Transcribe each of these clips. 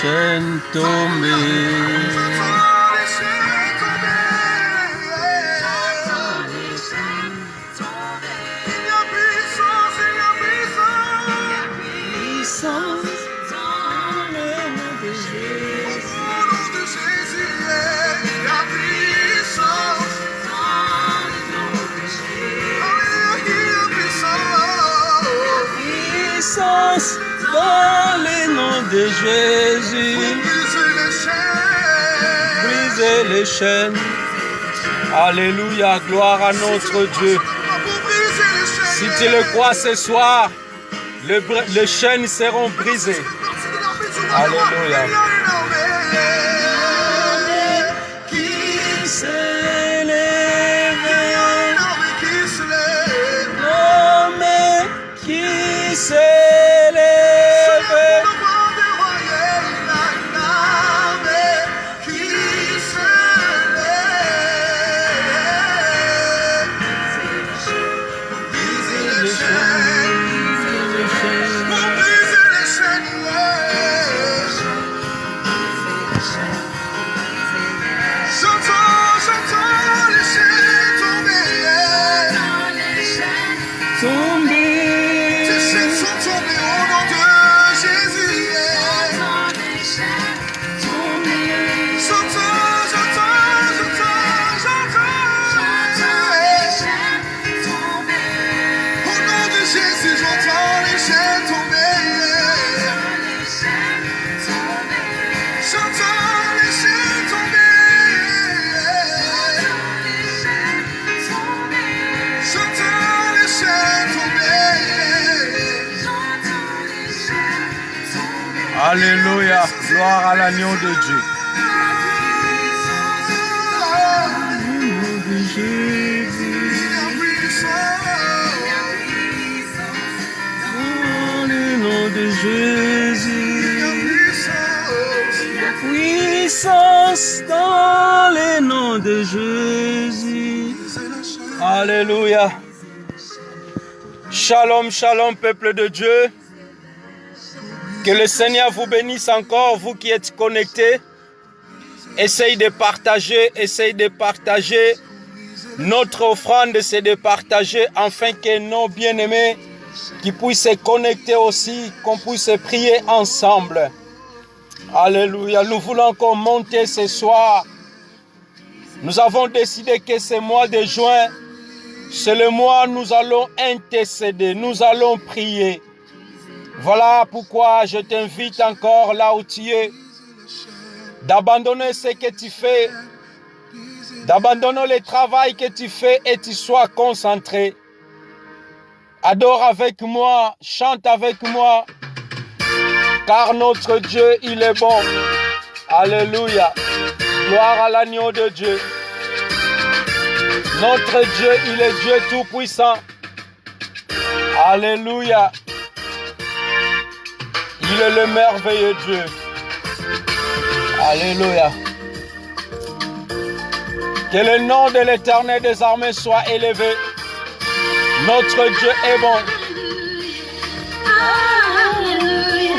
chaînes tombées. Dans le nom de Jésus, briser les chaînes. Alléluia, gloire à notre Dieu. Si tu le crois ce soir, les chaînes seront brisées. Alléluia. Qui s'élève, l'homme qui s'élève. Alléluia, gloire à l'agneau de Dieu. Dans le nom de Jésus, puissance dans le nom de Jésus. Alléluia. Shalom, shalom, peuple de Dieu. Que le Seigneur vous bénisse encore, vous qui êtes connectés. Essayez de partager notre offrande, c'est de partager afin que nos bien-aimés qui puissent se connecter aussi, qu'on puisse prier ensemble. Alléluia, nous voulons encore monter ce soir. Nous avons décidé que ce mois de juin, c'est le mois où nous allons intercéder, nous allons prier. Voilà pourquoi je t'invite encore là où tu es, d'abandonner ce que tu fais, d'abandonner le travail que tu fais et tu sois concentré. Adore avec moi, chante avec moi, car notre Dieu, il est bon. Alléluia. Gloire à l'agneau de Dieu. Notre Dieu, il est Dieu tout-puissant. Alléluia. Il est le merveilleux Dieu. Alléluia. Que le nom de l'Éternel des armées soit élevé. Notre Dieu est bon. Alléluia.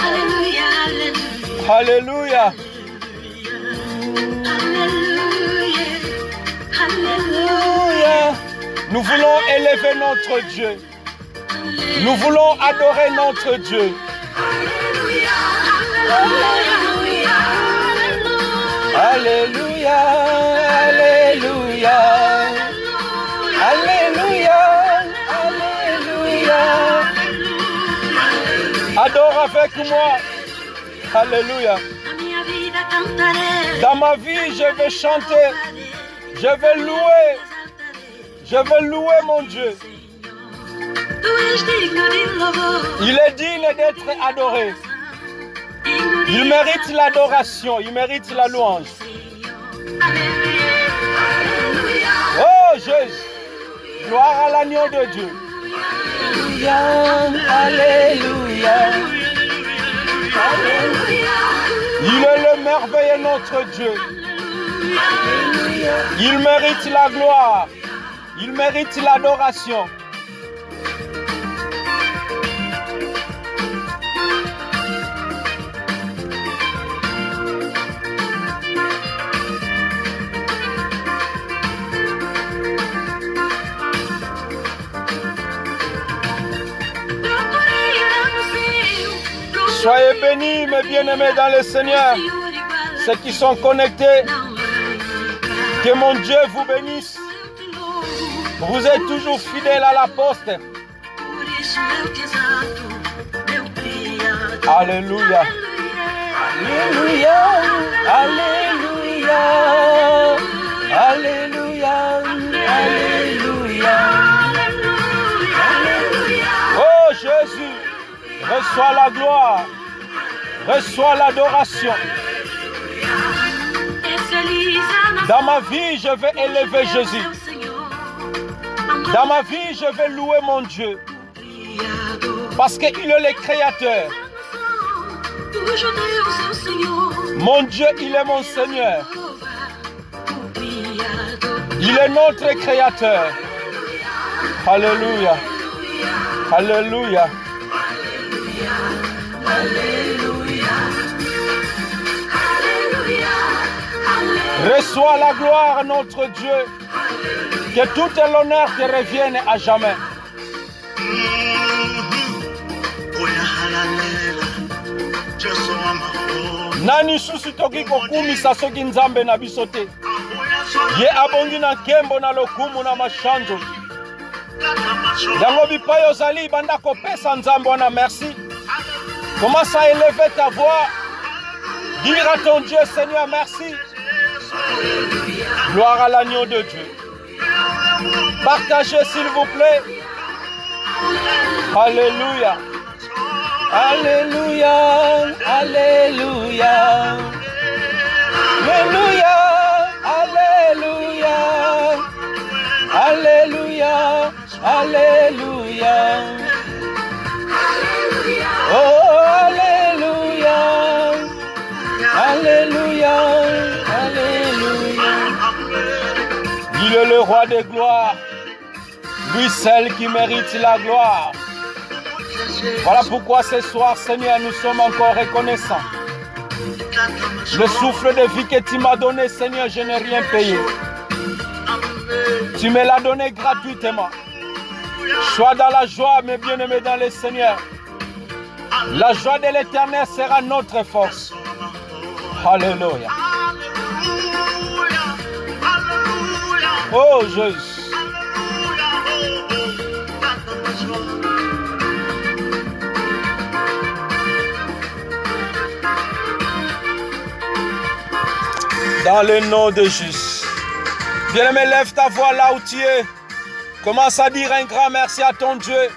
Alléluia. Alléluia. Alléluia. Nous voulons élever notre Dieu. Nous voulons adorer notre Dieu. Alléluia, alléluia, alléluia, alléluia. Adore avec moi. Alléluia. Dans ma vie, je vais chanter. Je vais louer. Je vais louer mon Dieu. Il est digne d'être adoré. Il mérite l'adoration, il mérite la louange. Oh Jésus, gloire à l'agneau de Dieu. Alléluia, alléluia. Il est le merveilleux notre Dieu. Il mérite la gloire, il mérite l'adoration. Soyez bénis, mes bien-aimés dans le Seigneur. Ceux qui sont connectés, que mon Dieu vous bénisse. Vous êtes toujours fidèles à la poste. Alléluia. Alléluia. Alléluia. Alléluia. Alléluia. Oh Jésus, reçois la gloire. Reçois l'adoration. Dans ma vie, je vais élever Jésus. Dans ma vie, je vais louer mon Dieu. Parce qu'il est le Créateur. Mon Dieu, il est mon Seigneur. Il est notre Créateur. Alléluia. Alléluia. Reçois la gloire, notre Dieu. Que tout l'honneur te revienne à jamais. Nani susu toki kokumisa soki nzambe na biso te. Ye abongi na nkembo na lokumu na mashanjo. Yango bipai ozali banda kopesa nzambe wana merci. Commence à élever ta voix. Dire à ton Dieu, Seigneur, merci. Gloire à l'agneau de Dieu. Partagez s'il vous plaît. Alléluia. Alléluia. Alléluia. Alléluia. Alléluia. Alléluia. Alléluia. Oh, alléluia. Alléluia. Alléluia. Il est le roi des gloires. Lui seul qui mérite la gloire. Voilà pourquoi ce soir, Seigneur, nous sommes encore reconnaissants. Le souffle de vie que tu m'as donné, Seigneur, je n'ai rien payé. Tu me l'as donné gratuitement. Sois dans la joie, mes bien-aimés dans le Seigneur. La joie de l'Éternel sera notre force. Alléluia. Oh Jésus. Dans le nom de Jésus. Bien-aimé, lève ta voix là où tu es. Commence à dire un grand merci à ton Dieu.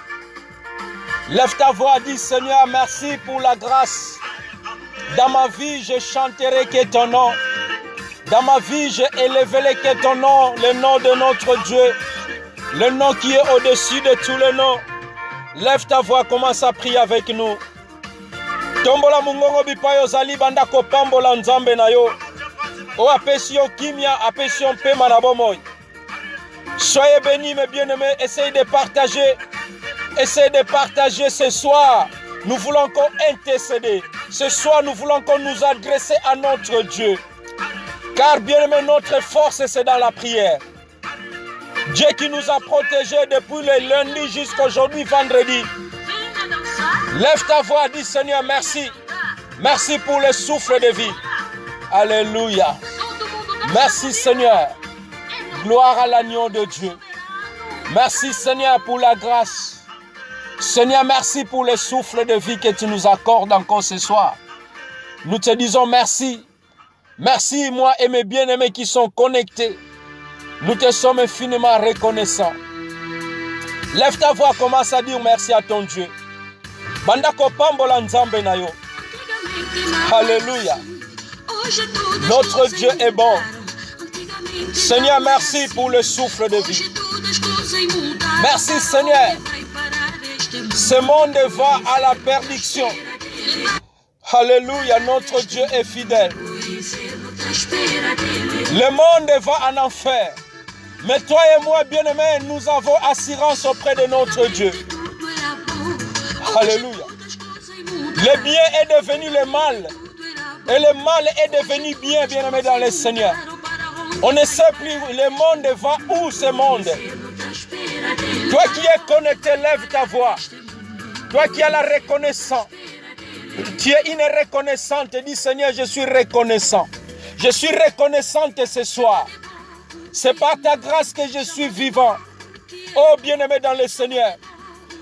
Lève ta voix, dis Seigneur, merci pour la grâce. Dans ma vie, je chanterai que ton nom. Dans ma vie, je élèverai que ton nom, le nom de notre Dieu. Le nom qui est au-dessus de tous les noms. Lève ta voix, commence à prier avec nous. Tombola mungongo bipayo zali banda kopambola nzambe na yo. O apesi yo kimia, apesi yo mpema na bomoy. Soyez bénis mes bien-aimés, essayez de partager. Essayez de partager ce soir. Nous voulons qu'on intercède. Ce soir, nous voulons qu'on nous adresse à notre Dieu. Car bien-aimé, notre force, c'est dans la prière. Dieu qui nous a protégés depuis le lundi jusqu'à aujourd'hui, vendredi. Lève ta voix, dis Seigneur, merci. Merci pour le souffle de vie. Alléluia. Merci Seigneur. Gloire à l'agneau de Dieu. Merci Seigneur pour la grâce. Seigneur, merci pour le souffle de vie que tu nous accordes encore ce soir. Nous te disons merci. Merci moi et mes bien-aimés qui sont connectés. Nous te sommes infiniment reconnaissants. Lève ta voix, commence à dire merci à ton Dieu. Bandako pambola nzambe na yo. Alléluia. Notre Dieu est bon. Seigneur, merci pour le souffle de vie. Merci Seigneur. Ce monde va à la perdition. Alléluia, notre Dieu est fidèle. Le monde va en enfer. Mais toi et moi, bien-aimés, nous avons assurance auprès de notre Dieu. Alléluia. Le bien est devenu le mal. Et le mal est devenu bien, bien-aimé dans le Seigneur. On ne sait plus le monde va où ce monde. Toi qui es connecté, lève ta voix. Toi qui as la reconnaissance. Tu es une reconnaissante. Dis Seigneur, je suis reconnaissant. Je suis reconnaissante ce soir. C'est par ta grâce que je suis vivant. Oh bien-aimé dans le Seigneur.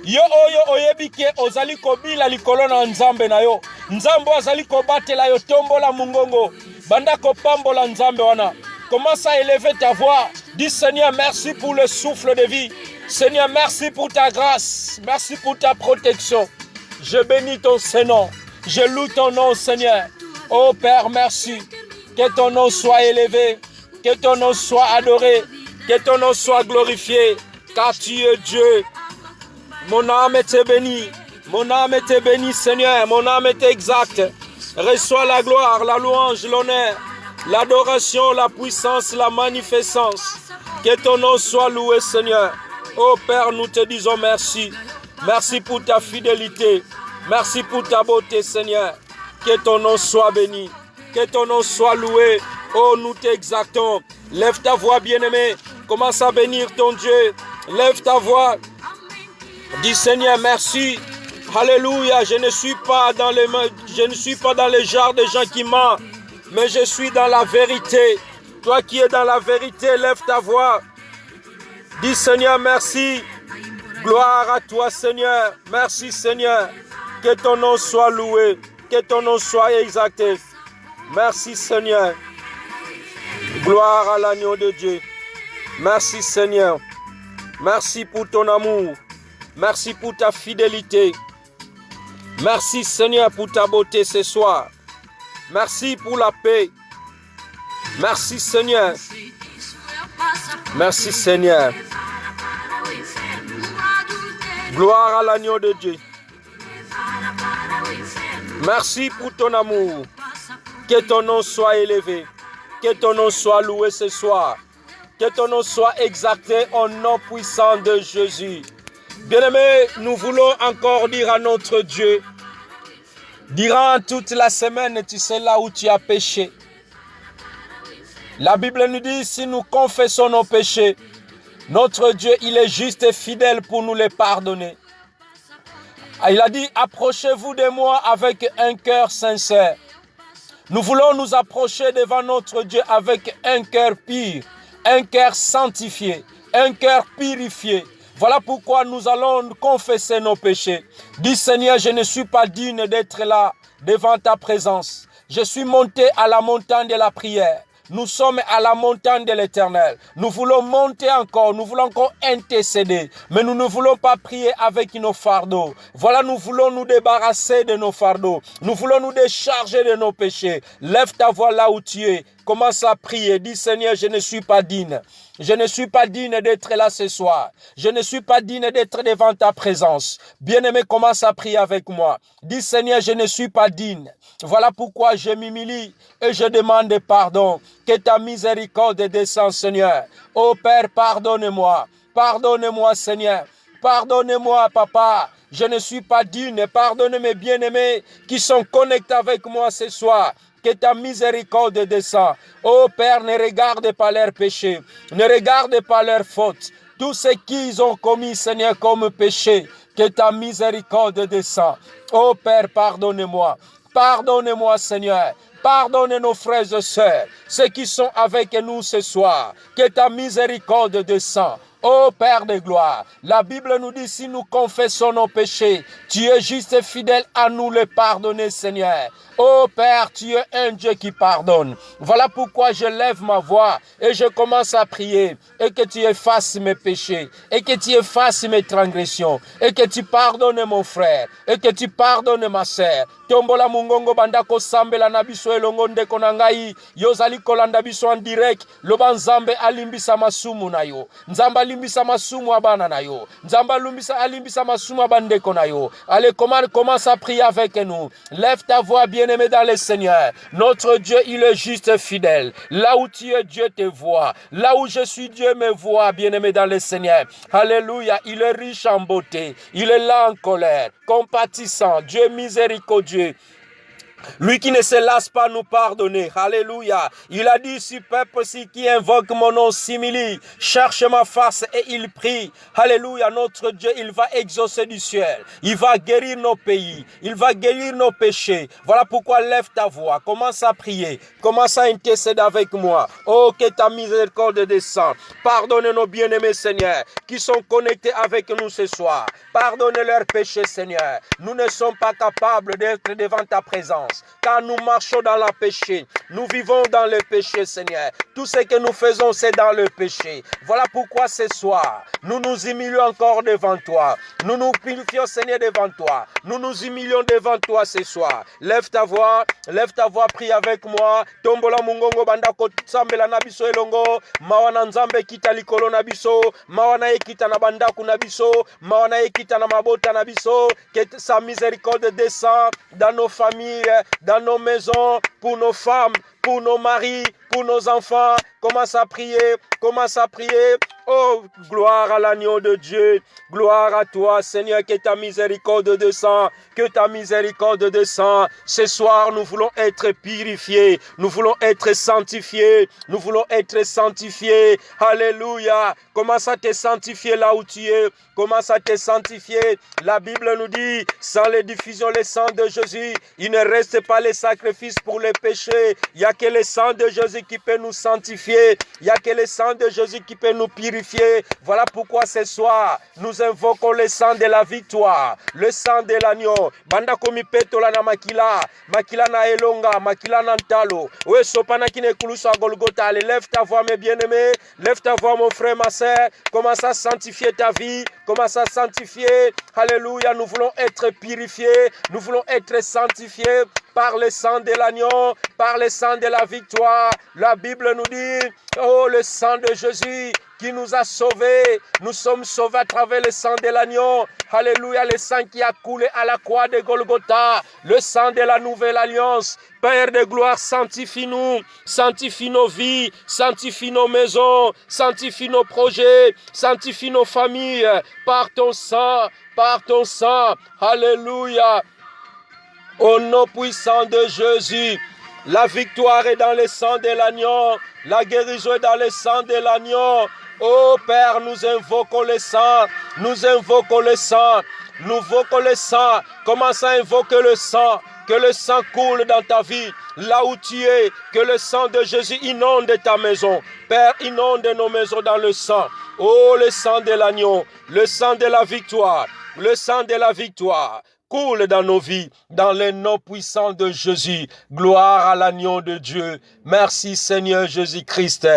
Yo oyo oyebike ozali kobila likolo na nzambe na yo. Nzambe azali kobatela yo tombola mungongo. Banda kopambola nzambe wana. Commence à élever ta voix. Dis Seigneur, merci pour le souffle de vie. Seigneur, merci pour ta grâce. Merci pour ta protection. Je bénis ton Saint-Nom. Je loue ton nom, Seigneur. Oh Père, merci. Que ton nom soit élevé. Que ton nom soit adoré. Que ton nom soit glorifié. Car tu es Dieu. Mon âme est bénie. Mon âme est bénie, Seigneur. Mon âme est exacte. Reçois la gloire, la louange, l'honneur, l'adoration, la puissance, la magnificence. Que ton nom soit loué, Seigneur. Oh Père, nous te disons merci. Merci pour ta fidélité. Merci pour ta beauté, Seigneur. Que ton nom soit béni. Que ton nom soit loué. Oh, nous t'exaltons. Lève ta voix, bien-aimé. Commence à bénir ton Dieu. Lève ta voix. Dis Seigneur, merci. Alléluia. Je ne suis pas dans les genres de gens qui mentent, mais je suis dans la vérité. Toi qui es dans la vérité, lève ta voix. Dis Seigneur, merci. Gloire à toi, Seigneur. Merci, Seigneur. Que ton nom soit loué. Que ton nom soit exalté. Merci, Seigneur. Gloire à l'agneau de Dieu. Merci, Seigneur. Merci pour ton amour. Merci pour ta fidélité. Merci, Seigneur, pour ta beauté ce soir. Merci pour la paix. Merci, Seigneur. Merci, Seigneur. Gloire à l'agneau de Dieu. Merci pour ton amour. Que ton nom soit élevé. Que ton nom soit loué ce soir. Que ton nom soit exalté au nom puissant de Jésus. Bien-aimés, nous voulons encore dire à notre Dieu, durant toute la semaine, tu sais là où tu as péché. La Bible nous dit, si nous confessons nos péchés, notre Dieu, il est juste et fidèle pour nous les pardonner. Il a dit, approchez-vous de moi avec un cœur sincère. Nous voulons nous approcher devant notre Dieu avec un cœur pur, un cœur sanctifié, un cœur purifié. Voilà pourquoi nous allons confesser nos péchés. Dis Seigneur, je ne suis pas digne d'être là devant ta présence. Je suis monté à la montagne de la prière. Nous sommes à la montagne de l'Éternel. Nous voulons monter encore, nous voulons encore intercéder. Mais nous ne voulons pas prier avec nos fardeaux. Voilà, nous voulons nous débarrasser de nos fardeaux. Nous voulons nous décharger de nos péchés. Lève ta voix là où tu es. Commence à prier. Dis Seigneur, je ne suis pas digne. Je ne suis pas digne d'être là ce soir. Je ne suis pas digne d'être devant ta présence. Bien-aimé, commence à prier avec moi. Dis Seigneur, je ne suis pas digne. Voilà pourquoi je m'humilie et je demande pardon. Que ta miséricorde descende, Seigneur. Oh Père, pardonne-moi. Pardonne-moi, Seigneur. Pardonne-moi, Papa. Je ne suis pas digne. Pardonne mes bien-aimés qui sont connectés avec moi ce soir. Que ta miséricorde descende. Oh Père, ne regarde pas leurs péchés. Ne regarde pas leurs fautes. Tout ce qu'ils ont commis, Seigneur, comme péché. Que ta miséricorde descende. Oh Père, pardonne-moi. Pardonne-moi, Seigneur. Pardonne nos frères et sœurs, ceux qui sont avec nous ce soir. Que ta miséricorde descende. Ô Père de gloire, la Bible nous dit, si nous confessons nos péchés, tu es juste et fidèle à nous les pardonner, Seigneur. Ô Père, tu es un Dieu qui pardonne. Voilà pourquoi je lève ma voix et je commence à prier. Et que tu effaces mes péchés, et que tu effaces mes transgressions, et que tu pardonnes mon frère, et que tu pardonnes ma sœur. Tombola mungongo bandako sambela na biso elongo ndeko na ngai yozali kolanda biso en direct loba nzambe alimbisa masumu na yo nzamba alimbisa masumu abana na yo nzamba alimbisa masumu abandeko na yo. Allez, commence à prier avec nous. Lève ta voix, bien-aimé dans le Seigneur. Notre Dieu, il est juste et fidèle. Là où tu es, Dieu te voit. Là où je suis, Dieu me voit, bien-aimé dans le Seigneur. Alléluia, il est riche en beauté. Il est là en colère, compatissant, Dieu miséricordieux. Lui qui ne se lasse pas nous pardonner. Alléluia. Il a dit, si peuple qui invoque mon nom s'humilie, cherche ma face et il prie. Alléluia. Notre Dieu, il va exaucer du ciel. Il va guérir nos pays. Il va guérir nos péchés. Voilà pourquoi lève ta voix. Commence à prier. Commence à intercéder avec moi. Oh, que ta miséricorde descende. Pardonne nos bien-aimés, Seigneur, qui sont connectés avec nous ce soir. Pardonne leurs péchés, Seigneur. Nous ne sommes pas capables d'être devant ta présence. Car nous marchons dans le péché, nous vivons dans le péché, Seigneur. Tout ce que nous faisons, c'est dans le péché. Voilà pourquoi ce soir, nous nous humilions encore devant toi. Nous nous purifions, Seigneur, devant toi. Nous nous humilions devant toi ce soir. Lève ta voix, prie avec moi. Tombola mungongo bandako sambela na biso elongo. Mawana nzambe kita likolo na biso. Mawana ekita na bandaku na biso. Mawana ekita na mabota na biso. Que sa miséricorde descend dans nos familles, dans nos maisons, pour nos femmes, pour nos maris, pour nos enfants. Commence à prier, commence à prier. Oh, gloire à l'agneau de Dieu. Gloire à toi, Seigneur, que ta miséricorde descend, que ta miséricorde descend. Ce soir, nous voulons être purifiés, nous voulons être sanctifiés, nous voulons être sanctifiés. Alléluia. Commence à te sanctifier là où tu es. Commence à te sanctifier. La Bible nous dit, sans les diffusions, le sang de Jésus, il ne reste pas les sacrifices pour les péchés. Il n'y a que le sang de Jésus qui peut nous sanctifier. Il n'y a que le sang de Jésus qui peut nous purifier. Voilà pourquoi ce soir, nous invoquons le sang de la victoire, le sang de l'agneau. Banda komi petola na makila, makila na elonga, makila na ntalo. Oe sopana kine kulusa Golgotha. Allez, lève ta voix, mes bien-aimés. Lève ta voix, mon frère, ma sœur. Commence à sanctifier ta vie. Commence à sanctifier. Alléluia. Nous voulons être purifiés. Nous voulons être sanctifiés par le sang de l'agneau, par le sang de la victoire. La Bible nous dit, oh, le sang de Jésus qui nous a sauvés. Nous sommes sauvés à travers le sang de l'agneau. Alléluia, le sang qui a coulé à la croix de Golgotha. Le sang de la nouvelle alliance. Père de gloire, sanctifie-nous. Sanctifie nos vies. Sanctifie nos maisons. Sanctifie nos projets. Sanctifie nos familles. Par ton sang. Par ton sang. Alléluia. Au nom puissant de Jésus. La victoire est dans le sang de l'agneau. La guérison est dans le sang de l'agneau. Oh Père, nous invoquons le sang. Nous invoquons le sang. Nous invoquons le sang. Commence à invoquer le sang. Que le sang coule dans ta vie. Là où tu es. Que le sang de Jésus inonde ta maison. Père, inonde nos maisons dans le sang. Oh, le sang de l'agneau. Le sang de la victoire. Le sang de la victoire. Coule dans nos vies, dans le nom puissant de Jésus. Gloire à l'agneau de Dieu. Merci Seigneur Jésus-Christ.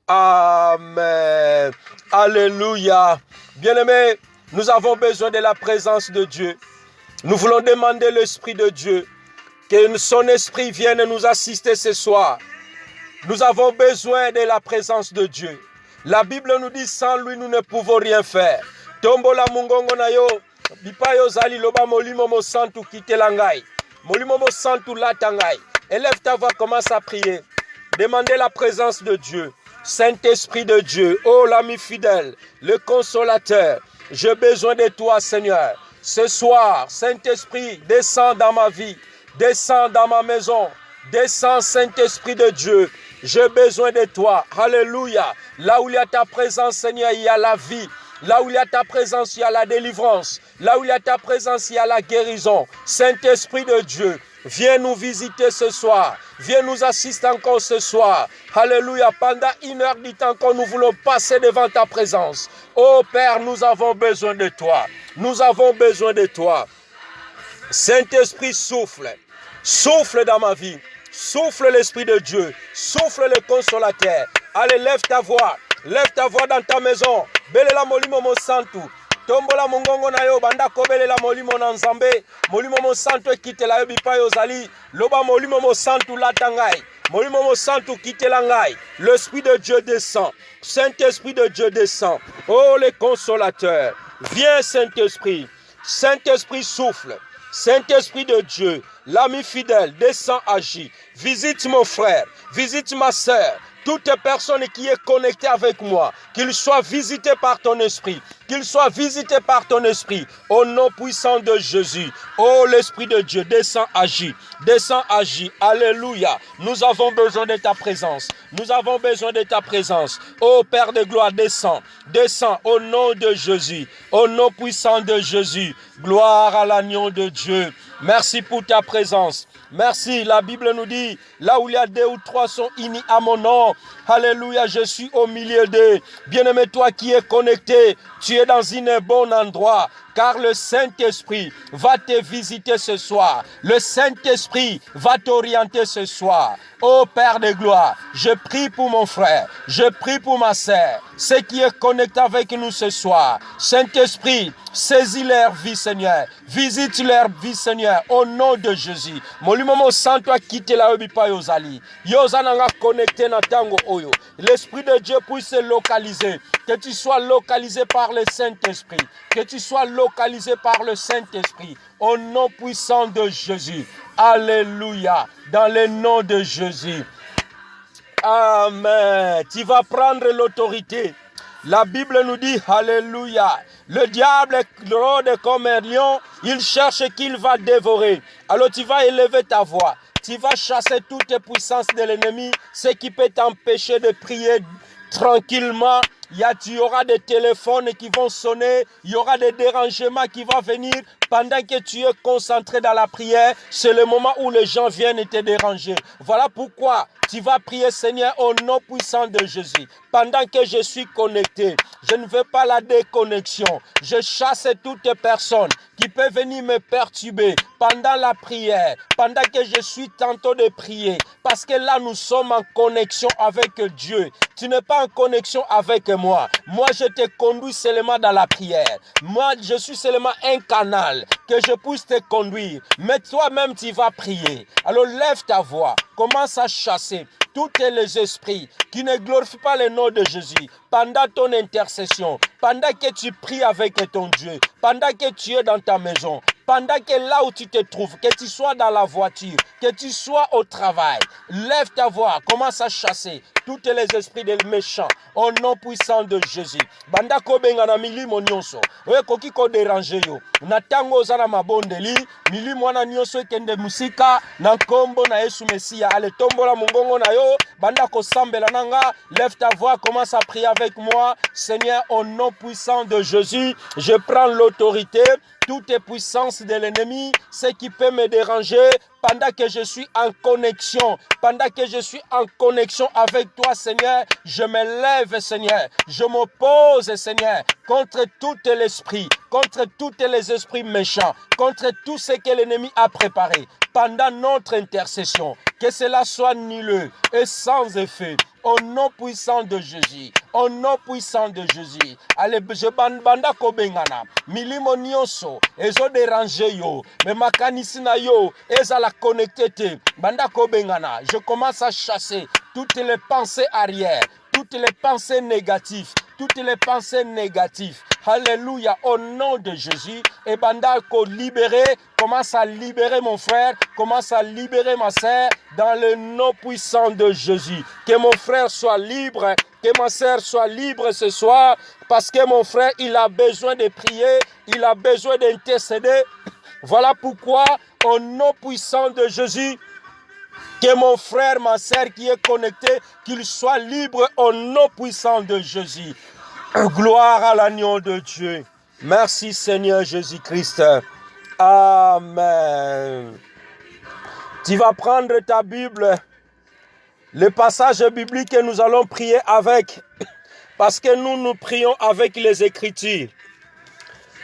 Amen. Alléluia. Bien-aimés, nous avons besoin de la présence de Dieu. Nous voulons demander l'Esprit de Dieu, que son Esprit vienne nous assister ce soir. Nous avons besoin de la présence de Dieu. La Bible nous dit, sans lui, nous ne pouvons rien faire. Tombola mungongo na yo. Bipayo zali loba molimo mo santu kitela ngai. Molimo mo santu lata ngai. Élève ta voix, commence à prier. Demandez la présence de Dieu. Saint-Esprit de Dieu, oh l'ami fidèle, le consolateur, j'ai besoin de toi Seigneur. Ce soir, Saint-Esprit, descends dans ma vie, descends dans ma maison, descends Saint-Esprit de Dieu. J'ai besoin de toi. Alléluia. Là où il y a ta présence Seigneur, il y a la vie. Là où il y a ta présence, il y a la délivrance. Là où il y a ta présence, il y a la guérison. Saint-Esprit de Dieu, viens nous visiter ce soir. Viens nous assister encore ce soir. Alléluia. Pendant 1 heure du temps qu'on nous voulons passer devant ta présence. Oh Père, nous avons besoin de toi. Nous avons besoin de toi. Saint-Esprit, souffle. Souffle dans ma vie. Souffle l'Esprit de Dieu. Souffle le consolateur. Allez, lève ta voix. Lève ta voix dans ta maison. Belela molimo mo santu. Tombola mongongo na yo banda ko belela molimo na nzambe. Molimo mo santu ekitela yo bipa yo zali. Loba molimo mo santu latangai. Molimo mo santu kitela ngai. L'Esprit de Dieu descend. Saint-Esprit de Dieu descend. Oh le consolateur. Viens Saint-Esprit. Saint-Esprit souffle. Saint-Esprit de Dieu, l'ami fidèle, descend, agit. Visite mon frère, visite ma sœur. Toute personne qui est connectée avec moi, qu'il soit visité par ton esprit, qu'il soit visité par ton esprit, au nom puissant de Jésus. Oh, l'Esprit de Dieu, descends, agis, alléluia. Nous avons besoin de ta présence, nous avons besoin de ta présence. Oh, Père de gloire, descends, au nom de Jésus, au nom puissant de Jésus. Gloire à l'agneau de Dieu. Merci pour ta présence. Merci, la Bible nous dit, là où il y a 2 ou 3 sont unis à mon nom, alléluia, je suis au milieu d'eux. Bien-aimé, toi qui es connecté, tu es dans un bon endroit, car le Saint-Esprit va te visiter ce soir. Le Saint-Esprit va t'orienter ce soir. Ô Père de gloire, je prie pour mon frère, je prie pour ma sœur, ceux qui est connecté avec nous ce soir. Saint-Esprit, saisis leur vie, Seigneur. Visite leur vie, Seigneur, au nom de Jésus. Molimo sans toi quitter la obipa yozali. Yozananga connecté na tango oyo. L'Esprit de Dieu puisse se localiser. Que tu sois localisé par le Saint-Esprit. Que tu sois localisé par le Saint-Esprit. Au nom puissant de Jésus. Alléluia. Dans le nom de Jésus. Amen. Tu vas prendre l'autorité. La Bible nous dit, alléluia, le diable rôde comme un lion, il cherche qu'il va dévorer. Alors tu vas élever ta voix, tu vas chasser toutes les puissances de l'ennemi, ce qui peut t'empêcher de prier tranquillement. Il y aura des téléphones qui vont sonner, il y aura des dérangements qui vont venir. Pendant que tu es concentré dans la prière, c'est le moment où les gens viennent te déranger. Voilà pourquoi tu vas prier, Seigneur, au nom puissant de Jésus. Pendant que je suis connecté, je ne veux pas la déconnexion. Je chasse toutes les personnes qui peuvent venir me perturber pendant la prière, pendant que je suis tantôt de prier. Parce que là, nous sommes en connexion avec Dieu. Tu n'es pas en connexion avec moi. Moi, je te conduis seulement dans la prière. Moi, je suis seulement un canal que je puisse te conduire. Mais toi-même, tu vas prier. Alors, lève ta voix. Commence à chasser tous les esprits qui ne glorifient pas le nom de Jésus pendant ton intercession, pendant que tu pries avec ton Dieu, pendant que tu es dans ta maison, pendant que là où tu te trouves, que tu sois dans la voiture, que tu sois au travail, lève ta voix, commence à chasser tous les esprits des méchants au nom puissant de Jésus. Banda ko benga na milimo nyonso, oye koki ko déranger yo. Na tango zana mabondeli, milimo wana nyonso ekende musika na kombo na Yesu Mesia. Ale tombola mungongo na yo, banda ko sambela nanga, lève ta voix, commence à prier avec moi. Seigneur, au nom puissant de Jésus, je prends l'autorité. Toutes les puissances de l'ennemi, ce qui peut me déranger pendant que je suis en connexion, pendant que je suis en connexion avec toi, Seigneur, je me lève, Seigneur, je m'oppose, Seigneur, contre tout l'esprit, contre tous les esprits méchants, contre tout ce que l'ennemi a préparé pendant notre intercession, que cela soit nul et sans effet. Au nom puissant de Jésus, au nom puissant de Jésus. Allez, je banda ko bengana. Milimo nyonso, ezo déranger yo. Mais makanisi na yo, ezala connecté te. Banda ko bengana. Je commence à chasser toutes les pensées arrière, toutes les pensées négatives, toutes les pensées négatives. Alléluia, au nom de Jésus. Et banda ko libérer, commence à libérer mon frère, commence à libérer ma sœur dans le nom puissant de Jésus. Que mon frère soit libre, que ma sœur soit libre ce soir, parce que mon frère, il a besoin de prier, il a besoin d'intercéder. Voilà pourquoi, au nom puissant de Jésus, que mon frère, ma sœur qui est connecté, qu'il soit libre au nom puissant de Jésus. Gloire à l'agneau de Dieu. Merci Seigneur Jésus-Christ. Amen. Tu vas prendre ta Bible, le passage biblique que nous allons prier avec, parce que nous prions avec les Écritures.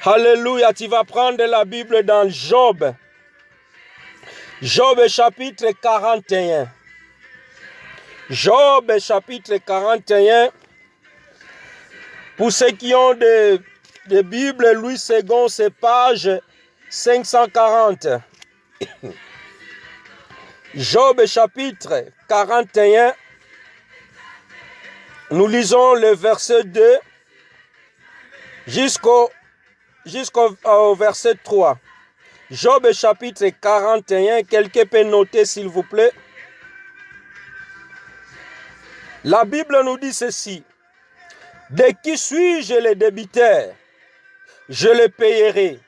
Alléluia, tu vas prendre la Bible dans Job. Job chapitre 41. Job chapitre 41. Pour ceux qui ont des Bibles, Louis II, c'est page 540. Job chapitre 41. Nous lisons le verset 2 jusqu'au verset 3. Job chapitre 41, quelqu'un peut noter s'il vous plaît. La Bible nous dit ceci. De qui suis-je le débiteur je le payerai.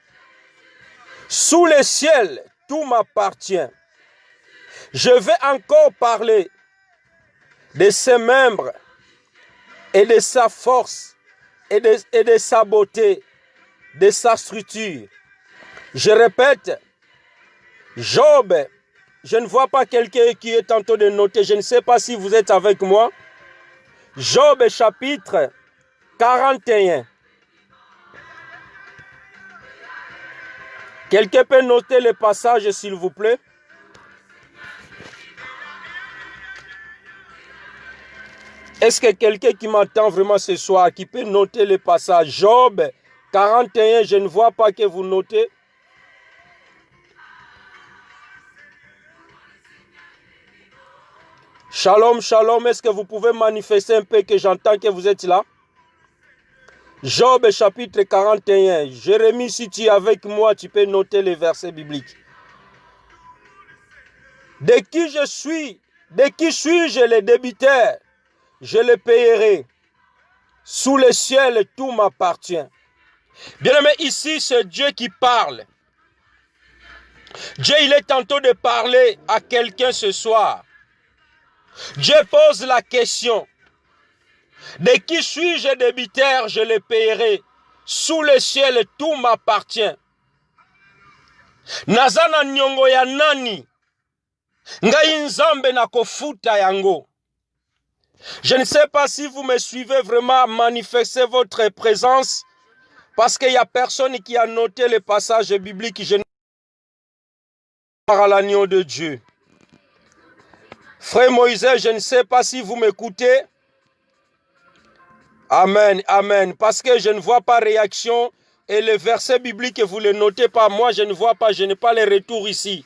Sous le ciel, tout m'appartient. Je vais encore parler de ses membres et de sa force et de sa beauté, de sa structure. Je répète, Job, je ne vois pas quelqu'un qui est en train de noter, je ne sais pas si vous êtes avec moi. Job chapitre 41. Quelqu'un peut noter le passage s'il vous plaît? Est-ce que quelqu'un qui m'entend vraiment ce soir, qui peut noter le passage? Job 41, je ne vois pas que vous notez. Shalom, shalom, est-ce que vous pouvez manifester un peu que j'entends que vous êtes là? Job chapitre 41. Jérémie, si tu es avec moi, tu peux noter les versets bibliques. De qui suis-je le débiteur? Je le payerai. Sous le ciel, tout m'appartient. Bien-aimé, ici, c'est Dieu qui parle. Dieu, il est tantôt de parler à quelqu'un ce soir. Dieu pose la question. De qui suis-je débiteur, je le payerai. Sous le ciel, tout m'appartient. Nazana nyongo ya nani? Ngai nzambe na kofuta yango. Je ne sais pas si vous me suivez vraiment, manifestez votre présence. Parce qu'il n'y a personne qui a noté le passage biblique. Je ne parle à l'agneau de Dieu. Frère Moïse, je ne sais pas si vous m'écoutez. Amen, amen. Parce que je ne vois pas réaction. Et le verset biblique, vous ne le notez pas. Moi, je ne vois pas. Je n'ai pas les retours ici.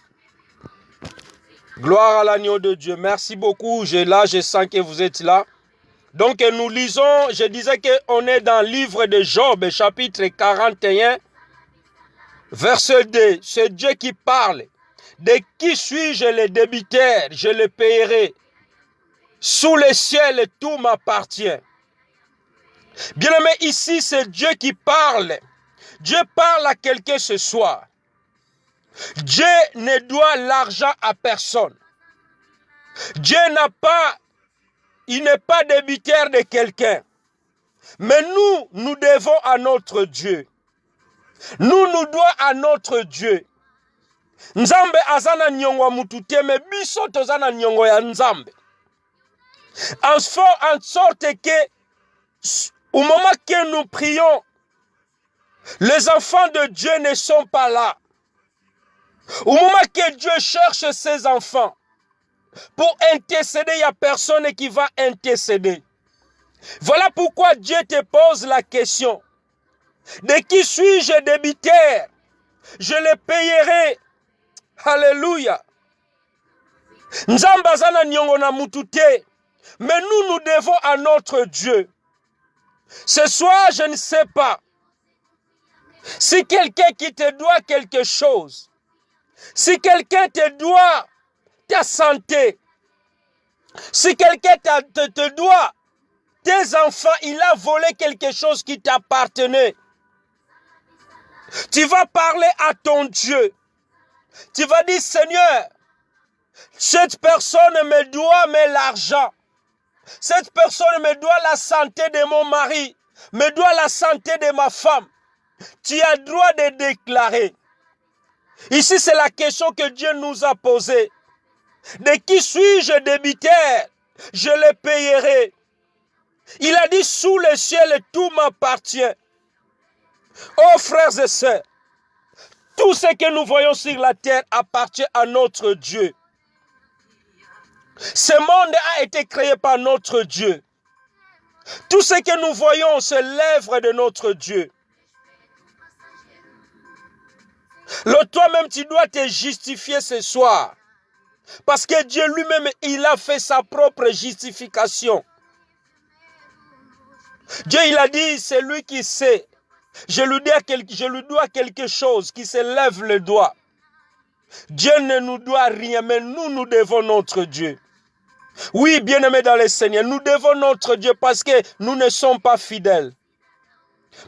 Gloire à l'agneau de Dieu. Merci beaucoup. Je sens que vous êtes là. Donc, nous lisons. Je disais qu'on est dans le livre de Job, chapitre 41, verset 2. C'est Dieu qui parle. De qui suis-je le débiteur? Je le payerai. Sous le ciel, tout m'appartient. Bien-aimé, ici, c'est Dieu qui parle. Dieu parle à quelqu'un ce soir. Dieu ne doit l'argent à personne. Dieu il n'est pas débiteur de quelqu'un. Mais nous devons à notre Dieu. Nous devons à notre Dieu. Nzambe azana nyongo mutute me biso tozana nyongo ya Nzambe. En sorte que au moment que nous prions, les enfants de Dieu ne sont pas là. Au moment que Dieu cherche ses enfants pour intercéder, il n'y a personne qui va intercéder. Voilà pourquoi Dieu te pose la question. De qui suis-je débiteur? Je le payerai. Alléluia. Nzamba zana nyongo na mutute. Mais nous devons à notre Dieu. Ce soir, je ne sais pas. Si quelqu'un qui te doit quelque chose, si quelqu'un te doit ta santé, si quelqu'un te doit tes enfants, il a volé quelque chose qui t'appartenait, tu vas parler à ton Dieu. Tu vas dire, Seigneur, cette personne me doit l'argent. Cette personne me doit la santé de mon mari, me doit la santé de ma femme. Tu as le droit de déclarer. Ici, c'est la question que Dieu nous a posée. De qui suis-je débiteur? Je le payerai. Il a dit, sous le ciel, tout m'appartient. Oh frères et sœurs, tout ce que nous voyons sur la terre appartient à notre Dieu. Ce monde a été créé par notre Dieu. Tout ce que nous voyons, c'est l'œuvre de notre Dieu. Toi-même, tu dois te justifier ce soir. Parce que Dieu lui-même, il a fait sa propre justification. Dieu, il a dit, c'est lui qui sait. Je lui dois quelque chose, qui se lève le doigt. Dieu ne nous doit rien, mais nous devons notre Dieu. Oui, bien-aimés dans le Seigneur, nous devons notre Dieu parce que nous ne sommes pas fidèles.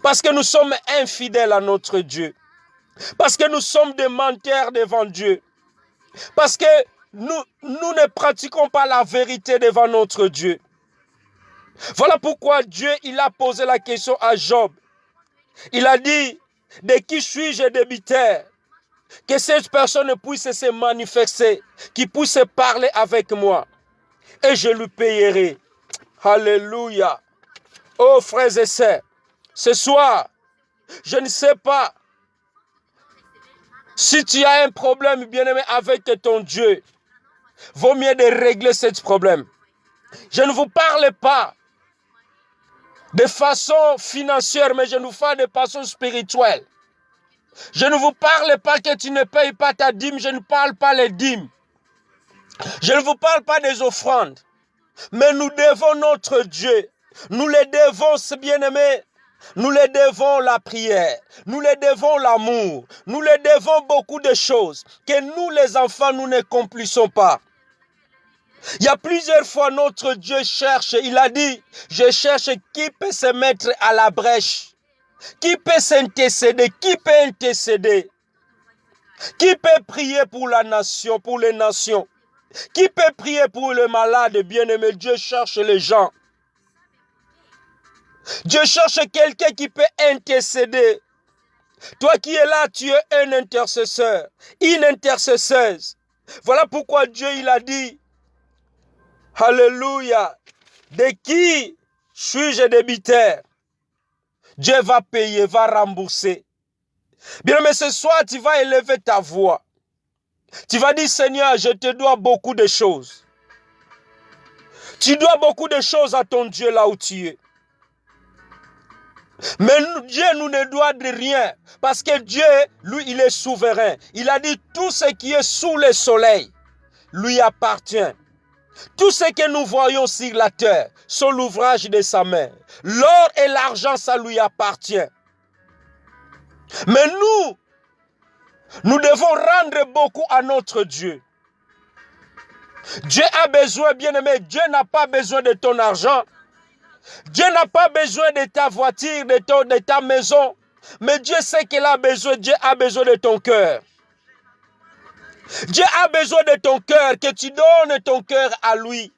Parce que nous sommes infidèles à notre Dieu. Parce que nous sommes des menteurs devant Dieu. Parce que nous ne pratiquons pas la vérité devant notre Dieu. Voilà pourquoi Dieu, il a posé la question à Job. Il a dit, de qui suis-je débiteur? Que cette personne puisse se manifester, qui puisse parler avec moi. Et je lui payerai. Alléluia. Oh frères et sœurs, ce soir, je ne sais pas si tu as un problème, bien-aimé, avec ton Dieu. Vaut mieux de régler ce problème. Je ne vous parle pas de façon financière, mais je vous parle de façon spirituelle. Je ne vous parle pas que tu ne payes pas ta dîme, je ne parle pas les dîmes. Je ne vous parle pas des offrandes. Mais nous devons notre Dieu. Nous le devons, bien-aimé. Nous le devons la prière. Nous le devons l'amour. Nous le devons beaucoup de choses que nous, les enfants, nous n'accomplissons pas. Il y a plusieurs fois notre Dieu cherche. Il a dit, je cherche qui peut se mettre à la brèche. Qui peut s'intercéder? Qui peut intercéder? Qui peut prier pour la nation, pour les nations? Qui peut prier pour les malades? Bien-aimé, Dieu cherche les gens. Dieu cherche quelqu'un qui peut intercéder. Toi qui es là, tu es un intercesseur, une intercesseuse. Voilà pourquoi Dieu, il a dit, alléluia, de qui suis-je débiteur? Dieu va payer, va rembourser. Bien, mais ce soir, tu vas élever ta voix. Tu vas dire, Seigneur, je te dois beaucoup de choses. Tu dois beaucoup de choses à ton Dieu là où tu es. Mais Dieu nous ne doit de rien. Parce que Dieu, lui, il est souverain. Il a dit, tout ce qui est sous le soleil lui appartient. Tout ce que nous voyons sur la terre sont l'ouvrage de sa main. L'or et l'argent, ça lui appartient. Mais nous devons rendre beaucoup à notre Dieu. Dieu a besoin, bien-aimé, Dieu n'a pas besoin de ton argent. Dieu n'a pas besoin de ta voiture, de ta maison. Mais Dieu sait qu'il a besoin, Dieu a besoin de ton cœur. Dieu a besoin de ton cœur, que tu donnes ton cœur à lui.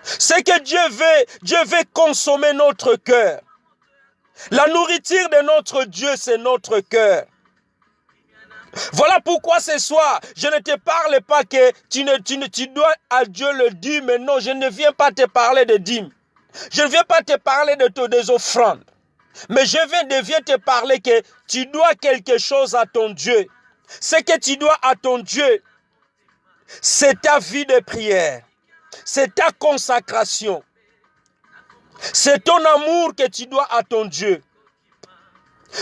C'est que Dieu veut consommer notre cœur. La nourriture de notre Dieu, c'est notre cœur. Voilà pourquoi ce soir, je ne te parle pas que tu dois à Dieu le dîme. Mais non, je ne viens pas te parler de dîme. Je ne viens pas te parler des offrandes. Mais je viens te parler que tu dois quelque chose à ton Dieu. Ce que tu dois à ton Dieu, c'est ta vie de prière. C'est ta consacration. C'est ton amour que tu dois à ton Dieu.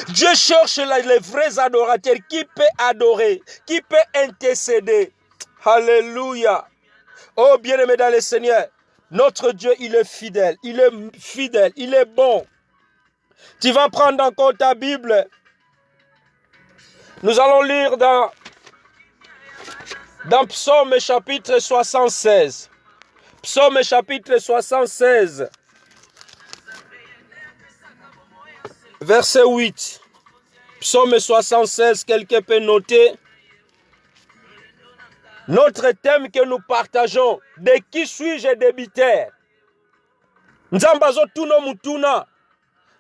Dieu cherche les vrais adorateurs qui peut adorer, qui peut intercéder. Alléluia. Oh bien-aimé dans le Seigneur, notre Dieu, il est fidèle, il est bon. Tu vas prendre encore ta Bible. Nous allons lire dans Psaume chapitre 76. Psaume chapitre 76. Verset 8. Psaume 76, quelqu'un peut noter. Notre thème que nous partageons, de qui suis-je débiteur? Nzambazo tuno mutuna.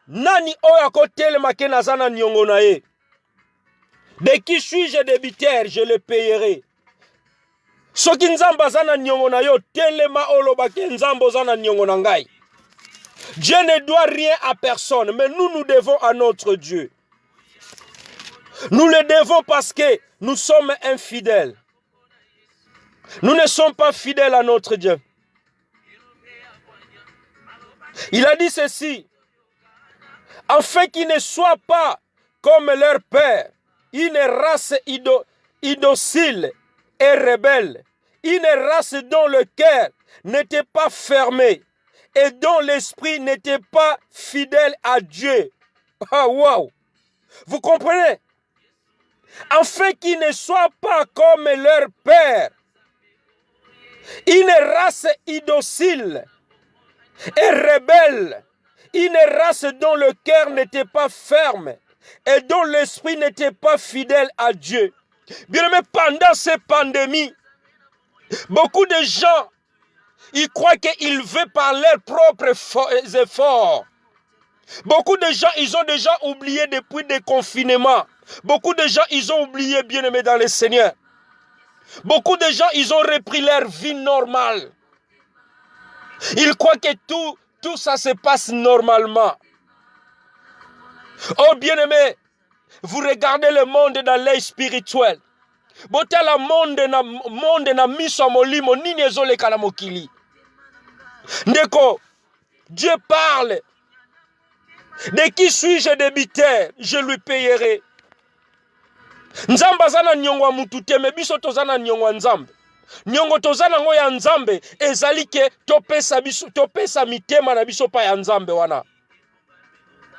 Nani oyo akotelema ke nazana nyongo na ye? De qui suis-je débiteur? Je le payerai. Soki nzamba zana nyongo na yo, telema oloba ke nzambo zana nyongo na ngai. Dieu ne doit rien à personne, mais nous devons à notre Dieu. Nous le devons parce que nous sommes infidèles. Nous ne sommes pas fidèles à notre Dieu. Il a dit ceci, afin qu'ils ne soient pas comme leur père, une race idocile et rebelle, une race dont le cœur n'était pas fermé et dont l'esprit n'était pas fidèle à Dieu. Ah, wow! Vous comprenez? Afin qu'ils ne soient pas comme leur père, une race idocile et rebelle, Une race dont le cœur n'était pas ferme et dont l'esprit n'était pas fidèle à Dieu. Bien-aimé, pendant ces pandémies, beaucoup de gens, ils croient qu'ils vivent par leurs propres efforts. Beaucoup de gens, ils ont déjà oublié depuis le confinement. Beaucoup de gens, ils ont oublié, bien-aimés dans le Seigneur. Beaucoup de gens, ils ont repris leur vie normale. Ils croient que tout ça se passe normalement. Oh bien-aimé, vous regardez le monde dans l'œil spirituel. Botala monde na miso molimo nini ezoleka na mokili. Ndeko, Dieu parle. De qui suis-je débiteur? Je lui payerai. Nzambe azana nyongwa mutu te, me biso tozana nyongwa nzambe. Nyongo tozana ngo ya nzambe ezali ke topesa mitema na biso pa ya nzambe wana.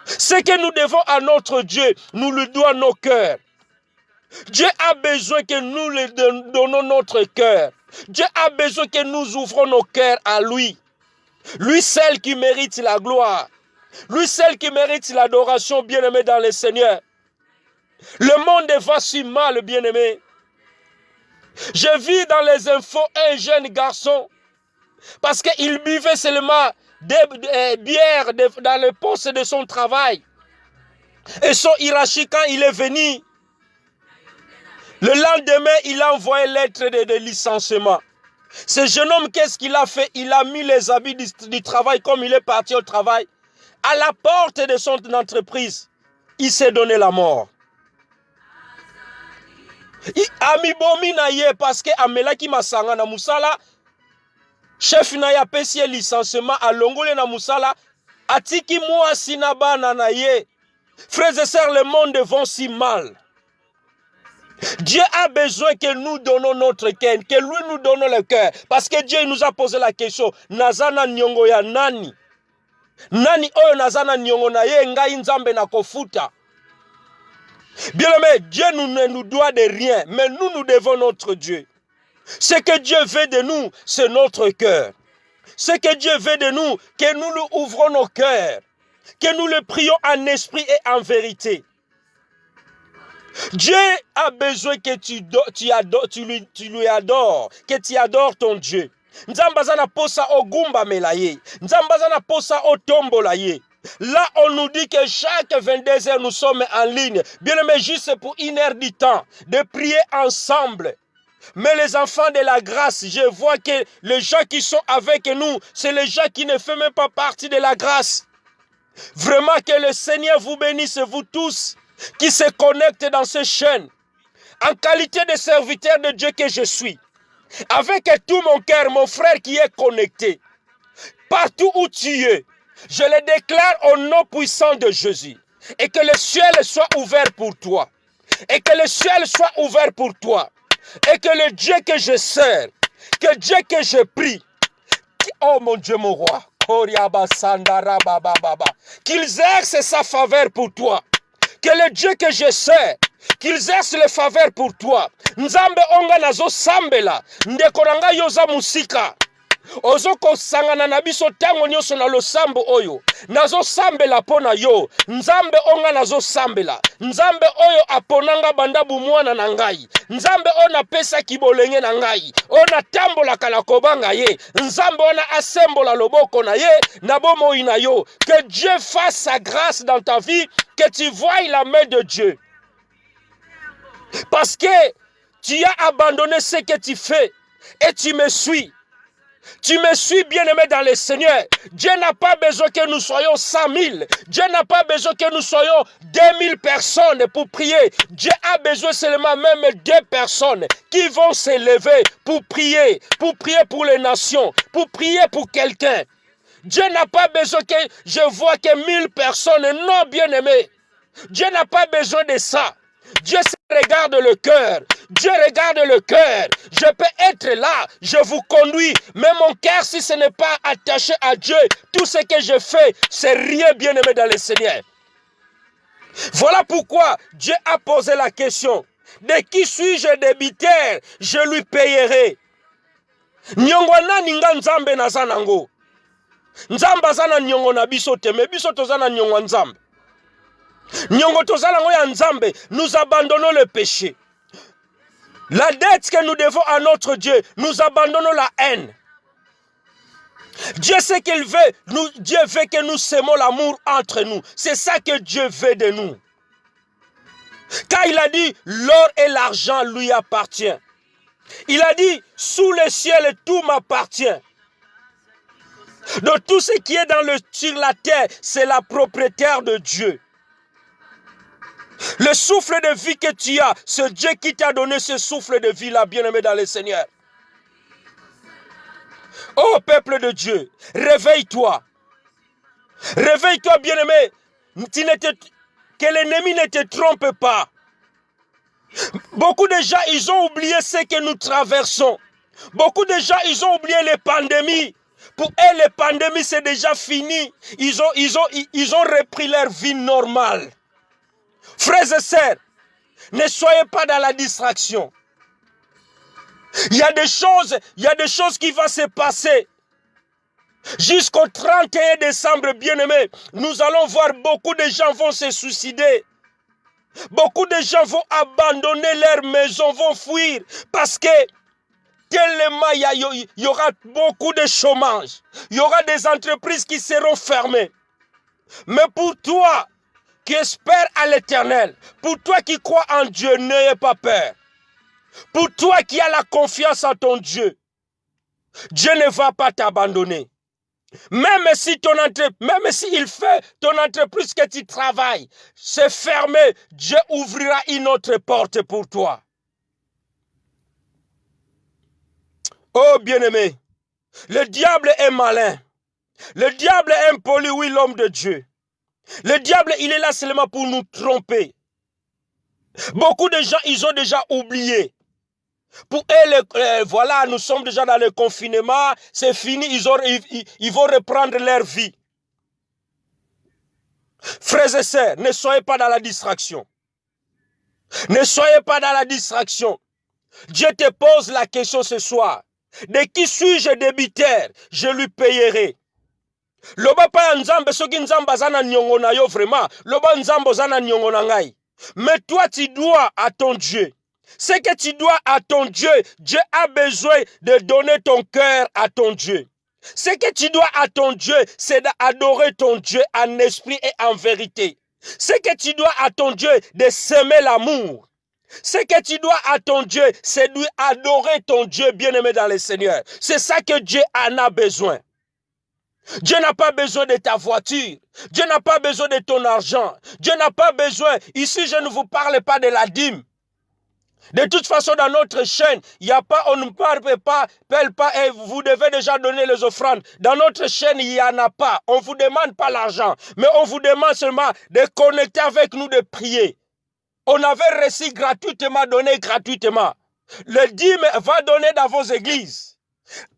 Ce que nous devons à notre Dieu, nous lui donnons nos cœurs. Dieu a besoin que nous lui donnons notre cœur. Dieu a besoin que nous ouvrons nos cœurs à lui. Lui seul qui mérite la gloire. Lui seul qui mérite l'adoration, bien-aimé dans le Seigneur. Le monde va si mal, bien-aimé. Je vis dans les infos un jeune garçon parce qu'il buvait seulement des bières dans le poste de son travail. Et son hiérarchie, quand il est venu, le lendemain, il a envoyé lettre de licenciement. Ce jeune homme, qu'est-ce qu'il a fait? Il a mis les habits du travail comme il est parti au travail. À la porte de son entreprise, il s'est donné la mort. Ami bomi na ye parce que amelaki masanga na musala, chef na ya pesi licenciement a longole na musala, atiki mwasi na bana na ye. Frères et sœurs, le monde vont si mal. Dieu a besoin que nous donnons notre cœur, que lui nous donne le cœur. Parce que Dieu nous a posé la question, nazana nyongo ya nani? Nani oyo nazana nyongo na ye ngai nzambe na kofuta? Bien-aimé, Dieu ne nous doit de rien, mais nous devons notre Dieu. Ce que Dieu veut de nous, c'est notre cœur. Ce que Dieu veut de nous, que nous lui ouvrons nos cœurs, que nous le prions en esprit et en vérité. Dieu a besoin que tu lui adores, que tu adores ton Dieu. Nzambazana posa ogumba melaye, Nzambazana posa otombola ye. Là, on nous dit que chaque 22 heures, nous sommes en ligne. Bien aimé, juste pour 1 heure du temps, de prier ensemble. Mais les enfants de la grâce, je vois que les gens qui sont avec nous, c'est les gens qui ne font même pas partie de la grâce. Vraiment que le Seigneur vous bénisse, vous tous, qui se connectent dans ces chaînes. En qualité de serviteur de Dieu que je suis. Avec tout mon cœur, mon frère qui est connecté. Partout où tu es. Je le déclare au nom puissant de Jésus. Et que le ciel soit ouvert pour toi. Et que le ciel soit ouvert pour toi. Et que le Dieu que je sers, que Dieu que je prie, oh mon Dieu mon roi, qu'il exerce sa faveur pour toi. Que le Dieu que je sers, qu'il exerce le faveur pour toi. Nzambe onga nazo sambela, ndekoranga yoza musika. Ozoko sangana na biso tango nyoso na losambo oyo. Nazo sambela pona yo. Nzambe onga nazo sambela. Nzambe oyo aponanga bandabu mwana na ngai. Nzambe ona pesa kibolenge na ngai. Ona tambola kala kobanga ye. Nzambe ona asembola loboko na ye. Na bomo ina yo. Que Dieu fasse sa grâce dans ta vie. Que tu voies la main de Dieu. Parce que tu as abandonné ce que tu fais. Et tu me suis. Tu me suis, bien-aimé dans le Seigneur. Dieu n'a pas besoin que nous soyons 100 000. Dieu n'a pas besoin que nous soyons 2000 personnes pour prier. Dieu a besoin seulement même 2 personnes qui vont s'élever pour prier pour les nations, pour prier pour quelqu'un. Dieu n'a pas besoin que je vois que 1000 personnes. Non, bien-aimé. Dieu n'a pas besoin de ça. Dieu regarde le cœur. Dieu regarde le cœur. Je peux être là, je vous conduis. Mais mon cœur, si ce n'est pas attaché à Dieu, tout ce que je fais, c'est rien, bien-aimé dans le Seigneur. Voilà pourquoi Dieu a posé la question. De qui suis-je débiteur? Je lui payerai. Nyongwana ninga nzambe na zanango. Nzambe azana nyongo na biso te, mais biso tozana nyongo nzambe. Nyongo tozala ngo ya nzambe, nous abandonnons le péché. La dette que nous devons à notre Dieu, nous abandonnons la haine. Dieu sait qu'il veut, Dieu veut que nous s'aimons l'amour entre nous. C'est ça que Dieu veut de nous. Car il a dit, l'or et l'argent lui appartient. Il a dit, sous le ciel, tout m'appartient. Donc tout ce qui est sur la terre, c'est la propriétaire de Dieu. Le souffle de vie que tu as, c'est Dieu qui t'a donné ce souffle de vie-là, bien-aimé dans le Seigneur. Oh peuple de Dieu, réveille-toi. Réveille-toi, bien-aimé. Que l'ennemi ne te trompe pas. Beaucoup de gens, ils ont oublié ce que nous traversons. Beaucoup de gens, ils ont oublié les pandémies. Pour eux, les pandémies, c'est déjà fini. Ils ont repris leur vie normale. Frères et sœurs, ne soyez pas dans la distraction. Il y a des choses qui vont se passer. Jusqu'au 31 décembre, bien-aimés, nous allons voir beaucoup de gens vont se suicider. Beaucoup de gens vont abandonner leur maison, vont fuir parce que tellement il y aura beaucoup de chômage. Il y aura des entreprises qui seront fermées. Mais pour toi qui espères à l'Éternel, pour toi qui crois en Dieu, n'ayez pas peur. Pour toi qui as la confiance en ton Dieu, Dieu ne va pas t'abandonner. Même si il fait ton entreprise que tu travailles, c'est fermé, Dieu ouvrira une autre porte pour toi. Oh bien-aimé, le diable est malin. Le diable est impoli, oui, l'homme de Dieu. Le diable, il est là seulement pour nous tromper. Beaucoup de gens, ils ont déjà oublié. Pour eux, voilà, nous sommes déjà dans le confinement, c'est fini, ils vont reprendre leur vie. Frères et sœurs, ne soyez pas dans la distraction. Ne soyez pas dans la distraction. Dieu te pose la question ce soir. De qui suis-je débiteur? Je lui payerai. Loba pa nzambe soki nzambe azana nyongo na yo vraiment, loba nzambe zana nyongo na ngai. Mais toi tu dois à ton Dieu. Ce que tu dois à ton Dieu, Dieu a besoin de donner ton cœur à ton Dieu. Ce que tu dois à ton Dieu, c'est d'adorer ton Dieu en esprit et en vérité. Ce que tu dois à ton Dieu, de s'aimer l'amour. Ce que tu dois à ton Dieu, c'est d'adorer ton Dieu bien-aimé dans le Seigneur. C'est ça que Dieu en a besoin. Dieu n'a pas besoin de ta voiture. Dieu n'a pas besoin de ton argent. Dieu n'a pas besoin. Ici, je ne vous parle pas de la dîme. De toute façon, dans notre chaîne, on ne parle pas, et vous devez déjà donner les offrandes. Dans notre chaîne, il n'y en a pas. On ne vous demande pas l'argent, mais on vous demande seulement de connecter avec nous, de prier. On avait reçu gratuitement, donné gratuitement. Le dîme va donner dans vos églises.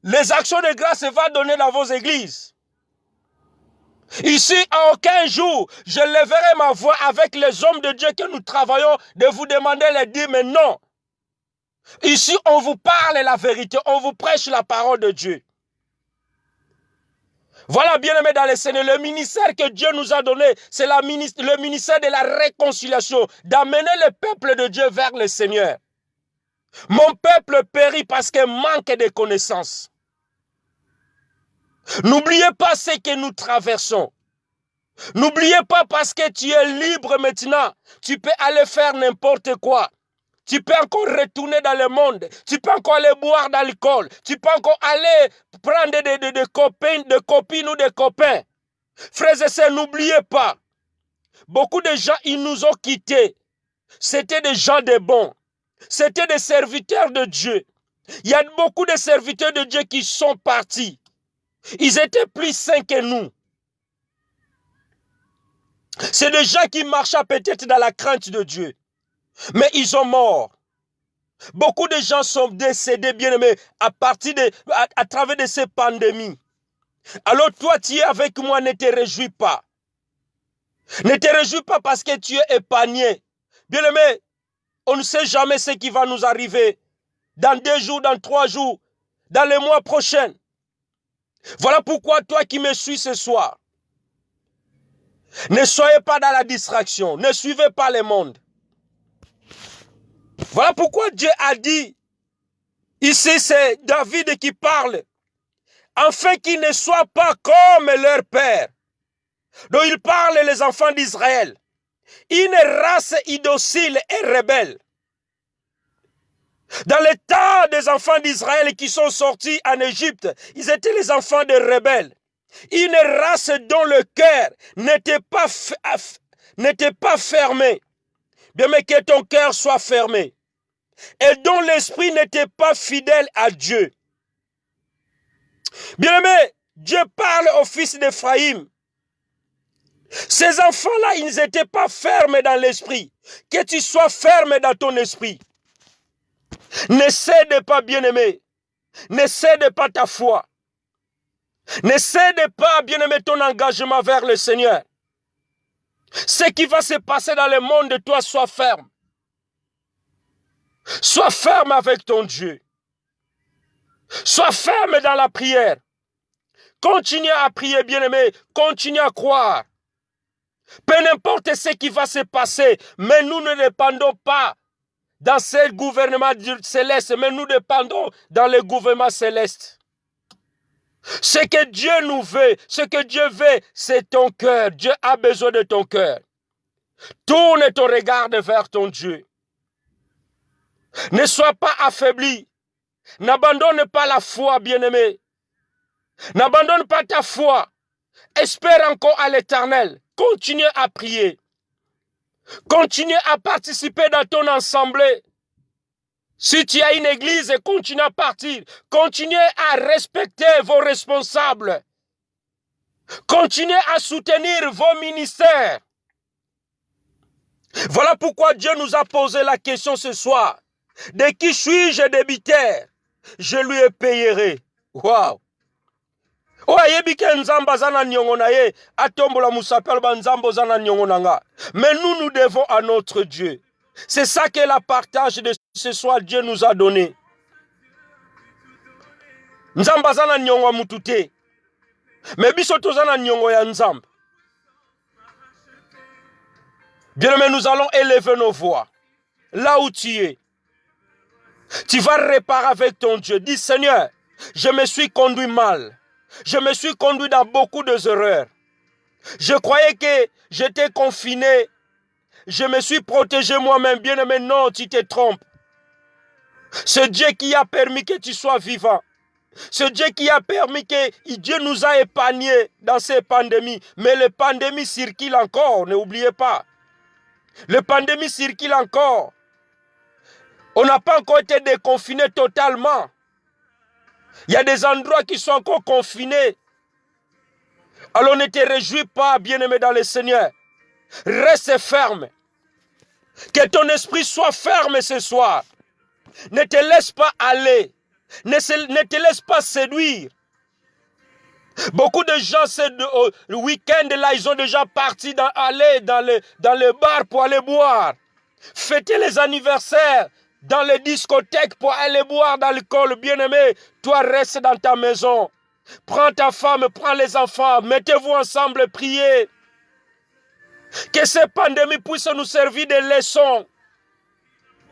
Les actions de grâce va donner dans vos églises. Ici, à aucun jour, je lèverai ma voix avec les hommes de Dieu que nous travaillons de vous demander les dîmes, mais non. Ici, on vous parle la vérité, on vous prêche la parole de Dieu. Voilà, bien-aimés dans le Seigneur, le ministère que Dieu nous a donné, c'est le ministère de la réconciliation, d'amener le peuple de Dieu vers le Seigneur. Mon peuple périt parce qu'il manque de connaissances. N'oubliez pas ce que nous traversons. N'oubliez pas parce que tu es libre maintenant, tu peux aller faire n'importe quoi. Tu peux encore retourner dans le monde. Tu peux encore aller boire de l'alcool. Tu peux encore aller prendre des copines ou des copains. Frères et sœurs, n'oubliez pas. Beaucoup de gens, ils nous ont quittés. C'était des gens de bons. C'était des serviteurs de Dieu. Il y a beaucoup de serviteurs de Dieu qui sont partis. Ils étaient plus saints que nous. C'est des gens qui marchaient peut-être dans la crainte de Dieu. Mais ils sont morts. Beaucoup de gens sont décédés, bien-aimés, à travers de ces pandémies. Alors toi, tu es avec moi, ne te réjouis pas. Ne te réjouis pas parce que tu es épargné. Bien-aimé, on ne sait jamais ce qui va nous arriver. Dans 2 jours, dans 3 jours, dans les mois prochains. Voilà pourquoi toi qui me suis ce soir, ne soyez pas dans la distraction, ne suivez pas le monde. Voilà pourquoi Dieu a dit, ici c'est David qui parle, afin qu'ils ne soient pas comme leur père. Donc il parle les enfants d'Israël, une race indocile et rebelle. Dans le temps des enfants d'Israël qui sont sortis en Égypte, ils étaient les enfants de rebelles. Une race dont le cœur n'était pas fermé. Bien, mais que ton cœur soit fermé. Et dont l'esprit n'était pas fidèle à Dieu. Bien aimé, Dieu parle au fils d'Éphraïm. Ces enfants-là, ils n'étaient pas fermes dans l'esprit. Que tu sois ferme dans ton esprit. Ne cède pas, bien-aimé. Ne cède pas ta foi. Ne cède pas, bien-aimé, ton engagement vers le Seigneur. Ce qui va se passer dans le monde de toi, sois ferme. Sois ferme avec ton Dieu. Sois ferme dans la prière. Continue à prier, bien-aimé. Continue à croire. Peu importe ce qui va se passer, mais nous ne dépendons pas dans ce gouvernement céleste, mais nous dépendons dans le gouvernement céleste. Ce que Dieu nous veut, ce que Dieu veut, c'est ton cœur. Dieu a besoin de ton cœur. Tourne ton regard vers ton Dieu. Ne sois pas affaibli. N'abandonne pas la foi, bien-aimé. N'abandonne pas ta foi. Espère encore à l'Éternel. Continue à prier. Continue à participer dans ton assemblée. Si tu as une église, continue à partir. Continuez à respecter vos responsables. Continuez à soutenir vos ministères. Voilà pourquoi Dieu nous a posé la question ce soir. De qui suis-je débiteur? Je lui payerai. Waouh! Mais nous devons à notre Dieu. C'est ça que la partage de ce soir Dieu nous a donné. Nzambazana nyongo mutute. Mais biso tozana nyongo ya nzambe. Bien-aimé, nous allons élever nos voix. Là où tu es. Tu vas réparer avec ton Dieu. Dis Seigneur, je me suis conduit mal. Je me suis conduit dans beaucoup d'erreurs. Je croyais que j'étais confiné. Je me suis protégé moi-même. Bien-aimé, non, tu te trompes. C'est Dieu qui a permis que tu sois vivant. C'est Dieu qui a permis que Dieu nous a épargnés dans ces pandémies. Mais les pandémies circulent encore, n'oubliez pas. Les pandémies circulent encore. On n'a pas encore été déconfinés totalement. Il y a des endroits qui sont encore confinés. Alors ne te réjouis pas, bien-aimé dans le Seigneur. Reste ferme. Que ton esprit soit ferme ce soir. Ne te laisse pas aller. Ne te laisse pas séduire. Beaucoup de gens, le week-end, là, ils ont déjà parti aller dans le bar pour aller boire. Fêter les anniversaires dans les discothèques pour aller boire d'alcool. Bien-aimé, toi, reste dans ta maison. Prends ta femme, prends les enfants. Mettez-vous ensemble, priez. Que cette pandémie puisse nous servir de leçon.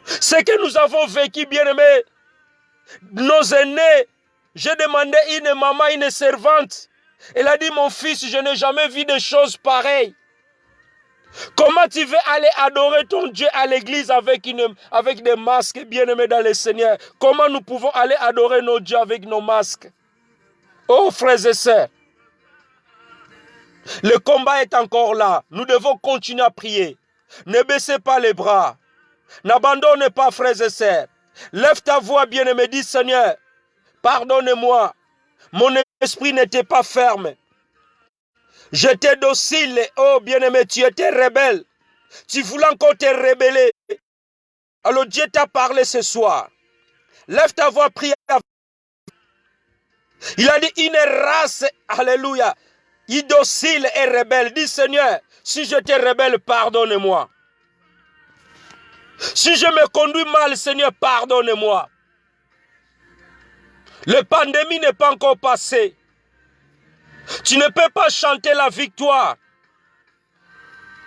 Ce que nous avons vécu, bien-aimé, nos aînés, j'ai demandé une maman, une servante. Elle a dit, mon fils, je n'ai jamais vu des choses pareilles. Comment tu veux aller adorer ton Dieu à l'église avec des masques, bien-aimés dans le Seigneur? Comment nous pouvons aller adorer nos dieux avec nos masques? Oh, frères et sœurs, le combat est encore là. Nous devons continuer à prier. Ne baissez pas les bras. N'abandonnez pas, frères et sœurs. Lève ta voix, bien-aimé, dis Seigneur, pardonne-moi. Mon esprit n'était pas ferme. J'étais docile. Oh, bien-aimé, tu étais rebelle. Tu voulais encore te rebeller. Alors Dieu t'a parlé ce soir. Lève ta voix, prie. Il a dit une race, alléluia, docile et rebelle. Dis Seigneur, si j'étais rebelle, pardonne-moi. Si je me conduis mal, Seigneur, pardonne-moi. La pandémie n'est pas encore passée. Tu ne peux pas chanter la victoire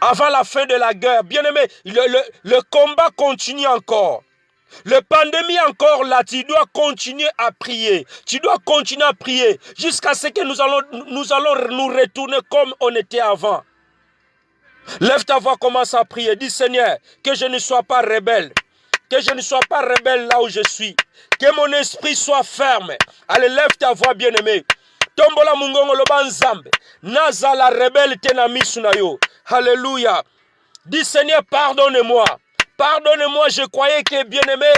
avant la fin de la guerre. Bien-aimé, le combat continue encore. Le pandémie encore là, tu dois continuer à prier. Tu dois continuer à prier jusqu'à ce que nous allons nous retourner comme on était avant. Lève ta voix, commence à prier. Dis Seigneur, que je ne sois pas rebelle. Que je ne sois pas rebelle là où je suis. Que mon esprit soit ferme. Allez, lève ta voix, bien-aimé. Tombola mungongo loba nzambe. Nazala rebelle tena misu na yo. Alléluia. Dis Seigneur, pardonne-moi. Pardonne-moi, je croyais que bien-aimé,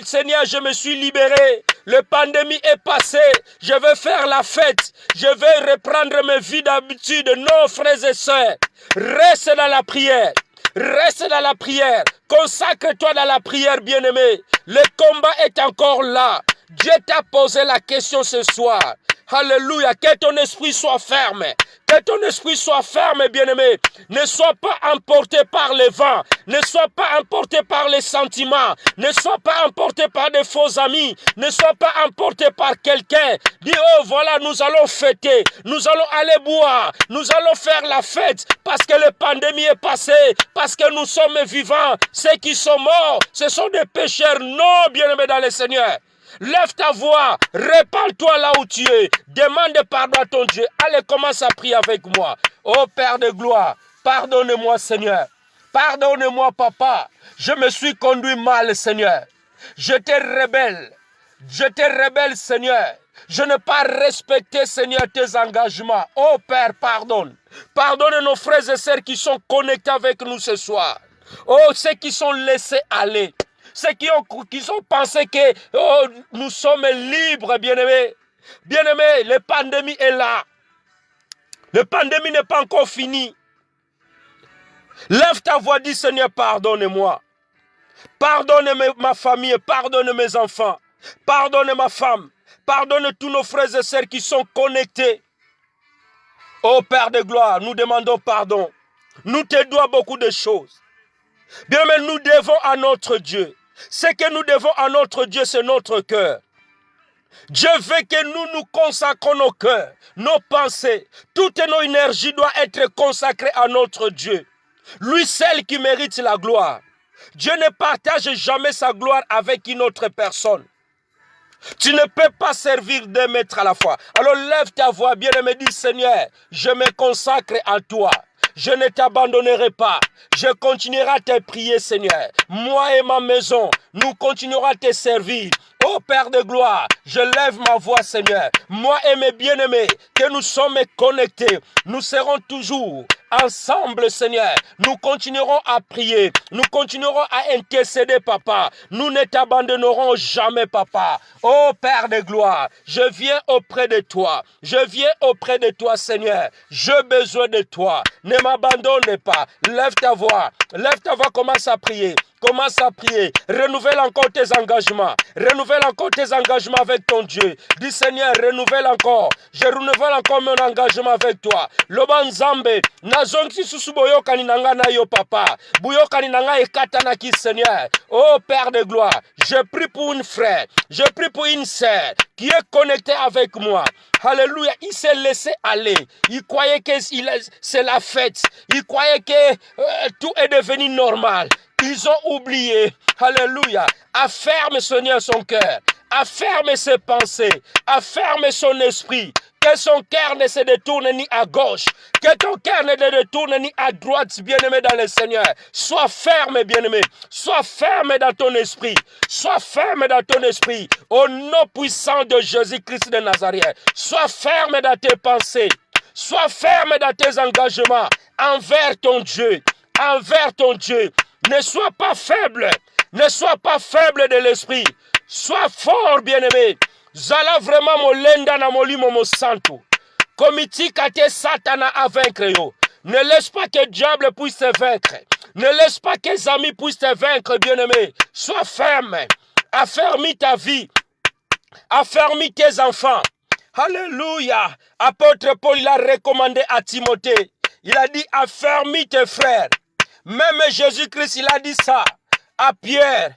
Seigneur, je me suis libéré. Le pandémie est passé. Je vais faire la fête. Je vais reprendre mes vies d'habitude. Non, frères et sœurs, reste dans la prière. Reste dans la prière. Consacre-toi dans la prière, bien-aimé. Le combat est encore là. Dieu t'a posé la question ce soir. Alléluia, que ton esprit soit ferme. Que ton esprit soit ferme, bien-aimé. Ne sois pas emporté par les vents. Ne sois pas emporté par les sentiments. Ne sois pas emporté par des faux amis. Ne sois pas emporté par quelqu'un. Dis, oh voilà, nous allons fêter. Nous allons aller boire. Nous allons faire la fête. Parce que la pandémie est passée. Parce que nous sommes vivants. Ceux qui sont morts, ce sont des pécheurs. Non, bien-aimé dans le Seigneur. Lève ta voix, répand-toi là où tu es, demande pardon à ton Dieu. Allez, commence à prier avec moi. Oh Père de gloire, pardonne-moi Seigneur. Pardonne-moi Papa, je me suis conduit mal Seigneur. J'étais rebelle Seigneur. Je n'ai pas respecté Seigneur tes engagements. Oh Père, pardonne. Pardonne nos frères et sœurs qui sont connectés avec nous ce soir. Oh, ceux qui sont laissés aller. Ceux qui ont pensé que nous sommes libres, bien-aimés. Bien-aimés, la pandémie est là. La pandémie n'est pas encore finie. Lève ta voix, dis Seigneur, pardonne-moi. Pardonne ma famille, pardonne mes enfants. Pardonne ma femme. Pardonne tous nos frères et sœurs qui sont connectés. Ô Père de gloire, nous demandons pardon. Nous te devons beaucoup de choses. Bien, mais nous devons à notre Dieu. Ce que nous devons à notre Dieu, c'est notre cœur. Dieu veut que nous consacrons nos cœurs, nos pensées. Toute nos énergies doit être consacrée à notre Dieu. Lui seul qui mérite la gloire. Dieu ne partage jamais sa gloire avec une autre personne. Tu ne peux pas servir deux maîtres à la fois. Alors lève ta voix, bien-aimé, dis Seigneur, je me consacre à toi. Je ne t'abandonnerai pas. Je continuerai à te prier, Seigneur. Moi et ma maison, nous continuerons à te servir. Ô Père de gloire, je lève ma voix, Seigneur. Moi et mes bien-aimés, que nous sommes connectés, nous serons toujours ensemble, Seigneur. Nous continuerons à prier. Nous continuerons à intercéder, Papa. Nous ne t'abandonnerons jamais, Papa. Ô Père de gloire, je viens auprès de toi. Je viens auprès de toi, Seigneur. J'ai besoin de toi. Ne m'abandonne pas. Lève ta voix. Lève ta voix, commence à prier. Commence à prier. Renouvelle encore tes engagements. Renouvelle encore tes engagements avec ton Dieu. Dis Seigneur, renouvelle encore. Je renouvelle encore mon engagement avec toi. Loba nzambe, nazongi susu boyokani nanga na yo papa. Boyokani nanga ekatana ki Seigneur. Oh Père de gloire, je prie pour une frère. Je prie pour une sœur qui est connectée avec moi. Alléluia, il s'est laissé aller. Il croyait que c'est la fête. Il croyait que tout est devenu normal. Ils ont oublié. Alléluia. Afferme, Seigneur, son cœur. Afferme ses pensées. Afferme son esprit. Que son cœur ne se détourne ni à gauche. Que ton cœur ne se détourne ni à droite, bien-aimé dans le Seigneur. Sois ferme, bien-aimé. Sois ferme dans ton esprit. Sois ferme dans ton esprit. Au nom puissant de Jésus-Christ de Nazareth. Sois ferme dans tes pensées. Sois ferme dans tes engagements envers ton Dieu. Envers ton Dieu. Ne sois pas faible. Ne sois pas faible de l'esprit. Sois fort, bien-aimé. Zala vraiment molenda na molimo mo santo. Komiti kate satana à vaincre yo. Ne laisse pas que le diable puisse te vaincre. Ne laisse pas que les amis puissent te vaincre, bien-aimé. Sois ferme. Affermis ta vie. Affermis tes enfants. Alléluia. Apôtre Paul l'a recommandé à Timothée. Il a dit affermis tes frères. Même Jésus-Christ, il a dit ça à Pierre.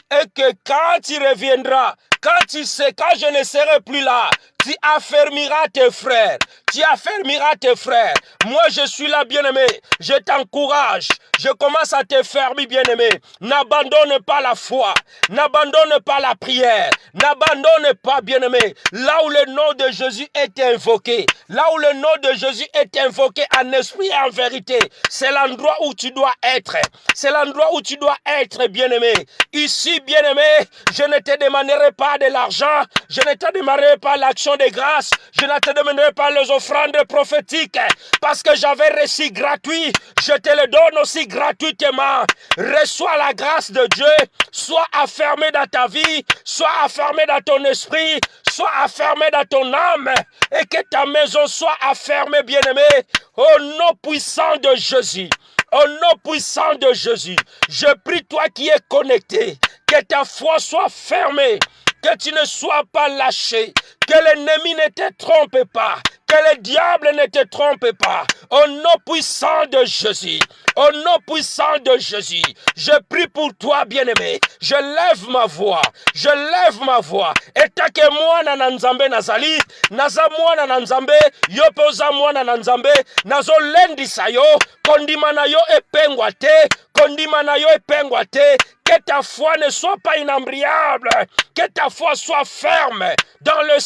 Et que quand tu reviendras, quand je ne serai plus là, tu affermiras tes frères. Tu affermiras tes frères. Moi, je suis là, bien-aimé. Je t'encourage. Je commence à te fermer, bien-aimé. N'abandonne pas la foi. N'abandonne pas la prière. N'abandonne pas, bien-aimé. Là où le nom de Jésus est invoqué. Là où le nom de Jésus est invoqué en esprit et en vérité. C'est l'endroit où tu dois être. C'est l'endroit où tu dois être, bien-aimé. Ici, bien-aimé, je ne te demanderai pas de l'argent. Je ne te demanderai pas l'action de grâce. Je ne te demanderai pas les offrandes prophétiques. Parce que j'avais reçu gratuit. Je te le donne aussi gratuitement. Reçois la grâce de Dieu. Sois affermé dans ta vie. Sois affermé dans ton esprit. Sois affermé dans ton âme. Et que ta maison soit affermée, bien-aimé. Au nom puissant de Jésus. Au nom puissant de Jésus, je prie toi qui es connecté, que ta foi soit fermée, que tu ne sois pas lâché, que l'ennemi ne te trompe pas, que le diable ne te trompe pas. Au nom puissant de Jésus, au nom puissant de Jésus, je prie pour toi, bien-aimé. Je lève ma voix, je lève ma voix. Et tant que moi na nzambe nazali, naza mwana na nzambe, yo poza mwana na nzambe, nazo lendisa yo, kondima na yo epengwa te, kondima na yo epengwa te. Que ta foi ne soit pas inambriable, que ta foi soit ferme dans le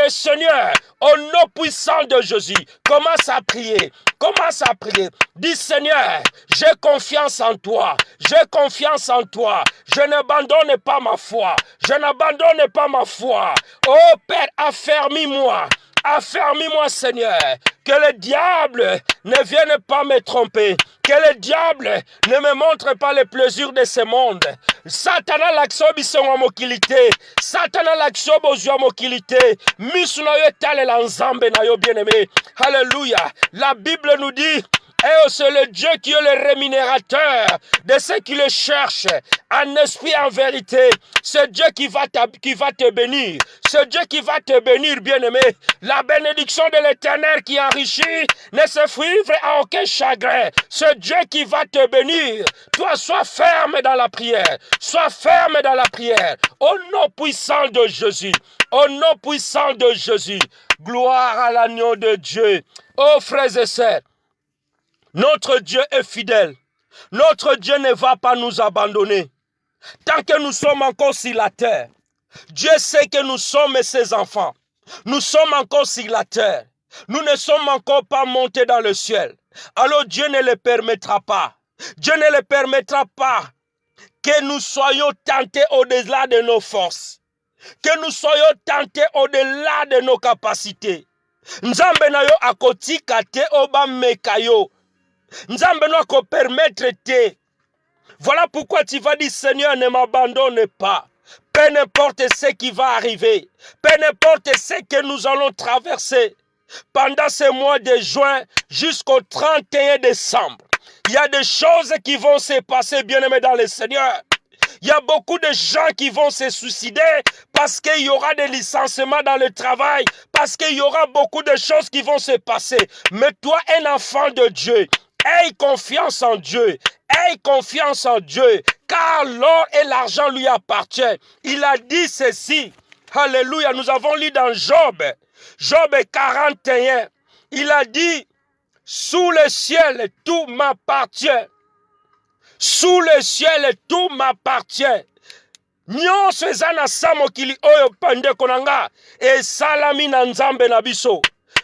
Seigneur, au nom puissant de Jésus. Commence à prier, commence à prier. Dis Seigneur, j'ai confiance en toi, j'ai confiance en toi. Je n'abandonne pas ma foi, je n'abandonne pas ma foi. Oh Père, affermis-moi. Affermis-moi, Seigneur, que le diable ne vienne pas me tromper, que le diable ne me montre pas les plaisirs de ce monde. Satana l'action bisonga mokilité, Satana l'action bozua mokilité, misuna yo tale la nzambe na yo bien-aimé. Alléluia. La Bible nous dit, et c'est le Dieu qui est le rémunérateur de ceux qui le cherchent en esprit et en vérité. C'est Dieu qui va te bénir. C'est Dieu qui va te bénir, bien-aimé. La bénédiction de l'Éternel qui enrichit ne se frivre à aucun chagrin. C'est Dieu qui va te bénir. Toi, sois ferme dans la prière. Sois ferme dans la prière. Au nom puissant de Jésus. Au nom puissant de Jésus. Gloire à l'agneau de Dieu. Oh, frères et sœurs, notre Dieu est fidèle. Notre Dieu ne va pas nous abandonner. Tant que nous sommes encore sur la terre, Dieu sait que nous sommes ses enfants. Nous sommes encore sur la terre. Nous ne sommes encore pas montés dans le ciel. Alors Dieu ne le permettra pas. Dieu ne le permettra pas que nous soyons tentés au-delà de nos forces. Que nous soyons tentés au-delà de nos capacités. Nzambe na yo akotika te oba mekayo. Nzambe no ako permettre te. Voilà pourquoi tu vas dire, Seigneur, ne m'abandonne pas. Peu importe ce qui va arriver, peu importe ce que nous allons traverser pendant ce mois de juin jusqu'au 31 décembre. Il y a des choses qui vont se passer, bien-aimés dans le Seigneur. Il y a beaucoup de gens qui vont se suicider parce qu'il y aura des licenciements dans le travail, parce qu'il y aura beaucoup de choses qui vont se passer. Mais toi, un enfant de Dieu, aie confiance en Dieu. Aie confiance en Dieu, car l'or et l'argent lui appartiennent. Il a dit ceci. Alléluia, nous avons lu dans Job 41. Il a dit, sous le ciel, tout m'appartient. Sous le ciel, tout m'appartient. Nyonso eza na sa mokili oyo pandeko na nga esalami na nzambe na biso.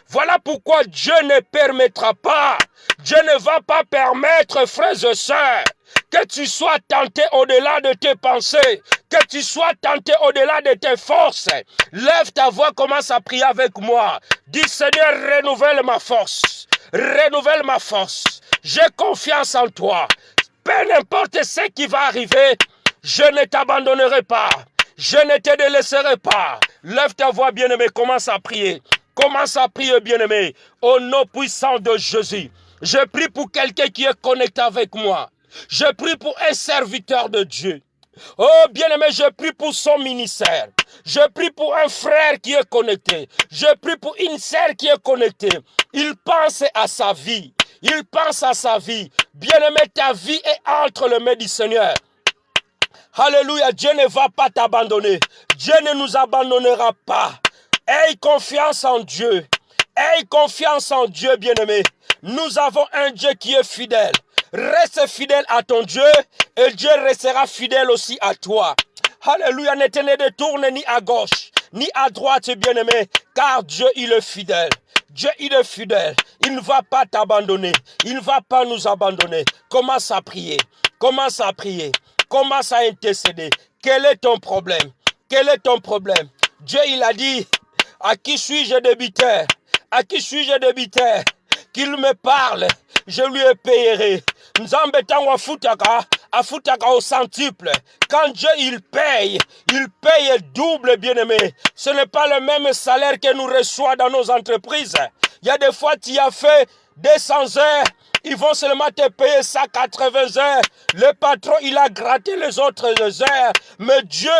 Voilà pourquoi Dieu ne permettra pas, Dieu ne va pas permettre, frères et sœurs, que tu sois tenté au-delà de tes pensées, que tu sois tenté au-delà de tes forces. Lève ta voix, commence à prier avec moi. Dis Seigneur, renouvelle ma force, renouvelle ma force. J'ai confiance en toi. Peu importe ce qui va arriver, je ne t'abandonnerai pas, je ne te délaisserai pas. Lève ta voix, bien-aimé, commence à prier. Commence à prier, bien-aimé, au nom puissant de Jésus. Je prie pour quelqu'un qui est connecté avec moi. Je prie pour un serviteur de Dieu. Oh, bien-aimé, je prie pour son ministère. Je prie pour un frère qui est connecté. Je prie pour une sœur qui est connectée. Il pense à sa vie. Il pense à sa vie. Bien-aimé, ta vie est entre les mains du Seigneur. Alléluia, Dieu ne va pas t'abandonner. Dieu ne nous abandonnera pas. Aie confiance en Dieu. Aie confiance en Dieu, bien-aimé. Nous avons un Dieu qui est fidèle. Reste fidèle à ton Dieu et Dieu restera fidèle aussi à toi. Alléluia, ne te ne détourne ni à gauche, ni à droite, bien-aimé, car Dieu, il est fidèle. Dieu, il est fidèle. Il ne va pas t'abandonner. Il ne va pas nous abandonner. Commence à prier. Commence à prier. Commence à intercéder. Quel est ton problème? Quel est ton problème? Dieu, il a dit, à qui suis-je débiteur? À qui suis-je débiteur? Qu'il me parle, je lui payerai. Nzambe tango afutaka au centuple. Quand Dieu il paye double, bien-aimé. Ce n'est pas le même salaire que nous reçoit dans nos entreprises. Il y a des fois tu as fait 200 heures, ils vont seulement te payer 180 heures. Le patron, il a gratté les autres heures. Mais Dieu,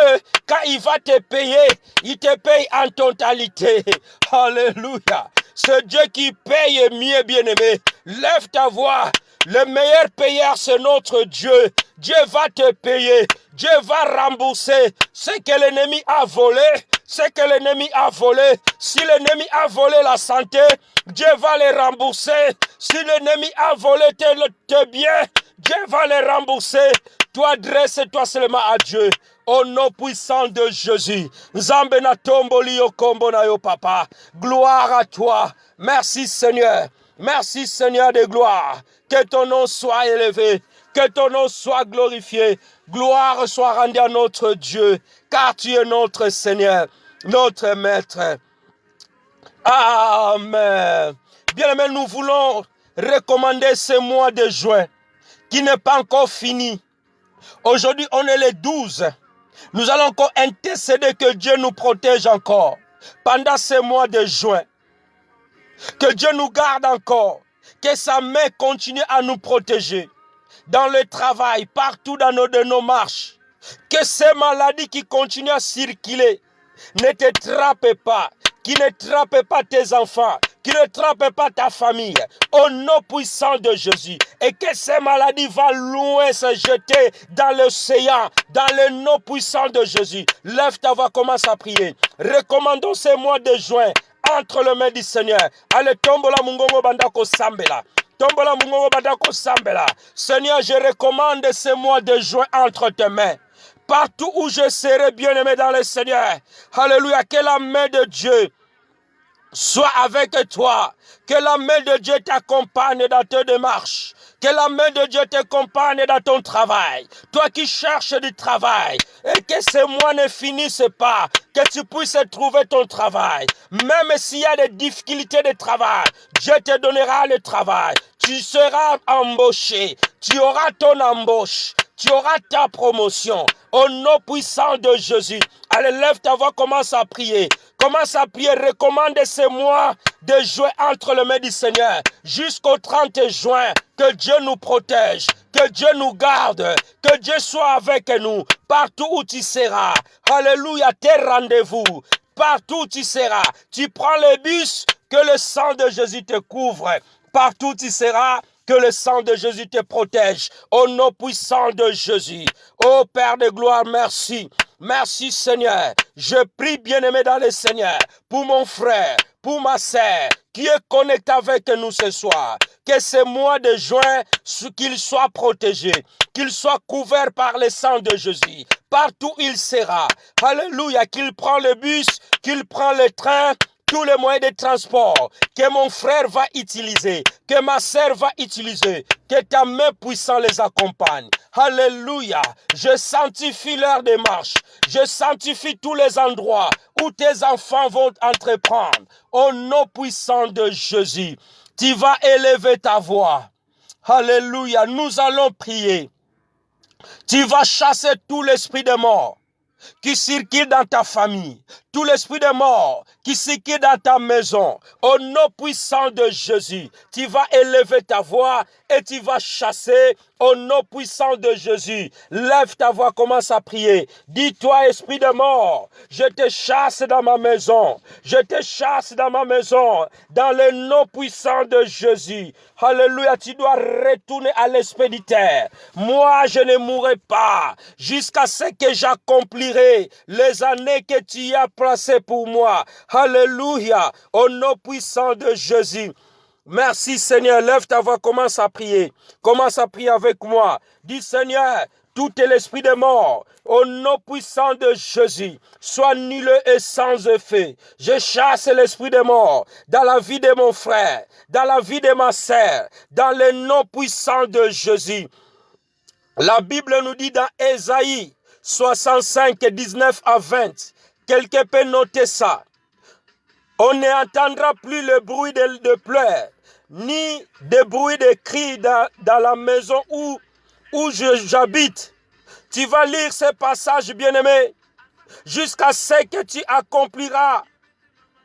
quand il va te payer, il te paye en totalité. Alléluia. C'est Dieu qui paye mieux, bien-aimé. Lève ta voix. Le meilleur payeur, c'est notre Dieu. Dieu va te payer. Dieu va rembourser ce que l'ennemi a volé. Ce que l'ennemi a volé. Si l'ennemi a volé la santé, Dieu va les rembourser. Si l'ennemi a volé tes biens, Dieu va les rembourser. Toi, dresse-toi seulement à Dieu. Au nom puissant de Jésus. Nzambe na tomboli yo kombo na yo papa. Gloire à toi. Merci Seigneur. Merci Seigneur de gloire. Que ton nom soit élevé. Que ton nom soit glorifié. Gloire soit rendue à notre Dieu. Car tu es notre Seigneur. Notre Maître. Amen. Bien-aimés, nous voulons recommander ce mois de juin qui n'est pas encore fini. Aujourd'hui, on est le 12. Nous allons encore intercéder que Dieu nous protège encore pendant ce mois de juin. Que Dieu nous garde encore. Que sa main continue à nous protéger. Dans le travail, partout dans nos marches. Que ces maladies qui continuent à circuler ne te trappent pas. Qui ne trappe pas tes enfants, qui ne trappe pas ta famille, au nom puissant de Jésus. Et que ces maladies vont loin se jeter dans l'océan, dans le nom puissant de Jésus. Lève ta voix, commence à prier. Recommandons ce mois de juin entre les mains du Seigneur. Allez, tombola mungongo bandako sambela. Tombola mungongo bandako sambela. Seigneur, je recommande ce mois de juin entre tes mains. Partout où je serai bien-aimé dans le Seigneur. Alléluia. Que la main de Dieu soit avec toi. Que la main de Dieu t'accompagne dans tes démarches. Que la main de Dieu t'accompagne dans ton travail. Toi qui cherches du travail. Et que ce mois ne finisse pas. Que tu puisses trouver ton travail. Même s'il y a des difficultés de travail, Dieu te donnera le travail. Tu seras embauché. Tu auras ton embauche. Tu auras ta promotion. Au nom puissant de Jésus. Allez, lève ta voix, commence à prier. Commence à prier, recommande ce mois de juin entre les mains du Seigneur. Jusqu'au 30 juin, que Dieu nous protège. Que Dieu nous garde. Que Dieu soit avec nous. Partout où tu seras. Alléluia, tes rendez-vous. Partout où tu seras. Tu prends le bus, que le sang de Jésus te couvre. Partout où tu seras. Que le sang de Jésus te protège. Au nom puissant de Jésus. Ô Père de gloire, merci. Merci Seigneur. Je prie bien-aimé dans le Seigneur. Pour mon frère, pour ma sœur, qui est connecté avec nous ce soir. Que ce mois de juin, qu'il soit protégé. Qu'il soit couvert par le sang de Jésus. Partout il sera. Alléluia. Qu'il prend le bus, qu'il prend le train. Tous les moyens de transport que mon frère va utiliser, que ma sœur va utiliser, que ta main puissante les accompagne. Alléluia. Je sanctifie leur démarche. Je sanctifie tous les endroits où tes enfants vont entreprendre. Au nom puissant de Jésus, tu vas élever ta voix. Alléluia. Nous allons prier. Tu vas chasser tout l'esprit de mort qui circule dans ta famille, tout l'esprit de mort qui circule dans ta maison, au nom puissant de Jésus, tu vas élever ta voix et tu vas chasser au nom puissant de Jésus. Lève ta voix, commence à prier. Dis-toi, esprit de mort, je te chasse dans ma maison, je te chasse dans ma maison, dans le nom puissant de Jésus. Alléluia, tu dois retourner à l'expéditeur. Moi, je ne mourrai pas jusqu'à ce que j'accomplirai les années que tu as déplacé pour moi. Alléluia. Au nom puissant de Jésus. Merci Seigneur. Lève ta voix, commence à prier. Commence à prier avec moi. Dis Seigneur, tout est l'esprit de mort. Au nom puissant de Jésus, sois nul et sans effet. Je chasse l'esprit de mort dans la vie de mon frère, dans la vie de ma sœur, dans le nom puissant de Jésus. La Bible nous dit dans Ésaïe 65, 19 à 20, quelqu'un peut noter ça. On n'entendra plus le bruit de pleurs, ni de bruit de cris dans la maison où j'habite. Tu vas lire ce passage, bien-aimé, jusqu'à ce que tu accompliras.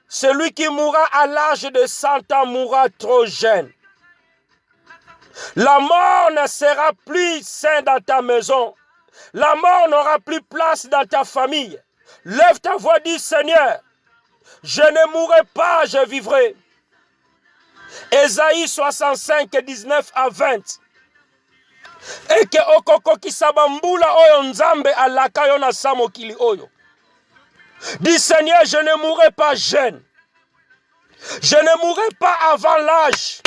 Celui qui mourra à l'âge de 100 ans mourra trop jeune. La mort ne sera plus saine dans ta maison. La mort n'aura plus place dans ta famille. Lève ta voix, dis Seigneur, je ne mourrai pas, je vivrai. Ésaïe 65, 19 à 20. Eke okoko kisabambula oyo nzambe alaka yo na samokili oyo. Dis Seigneur, je ne mourrai pas jeune. Je ne mourrai pas avant l'âge.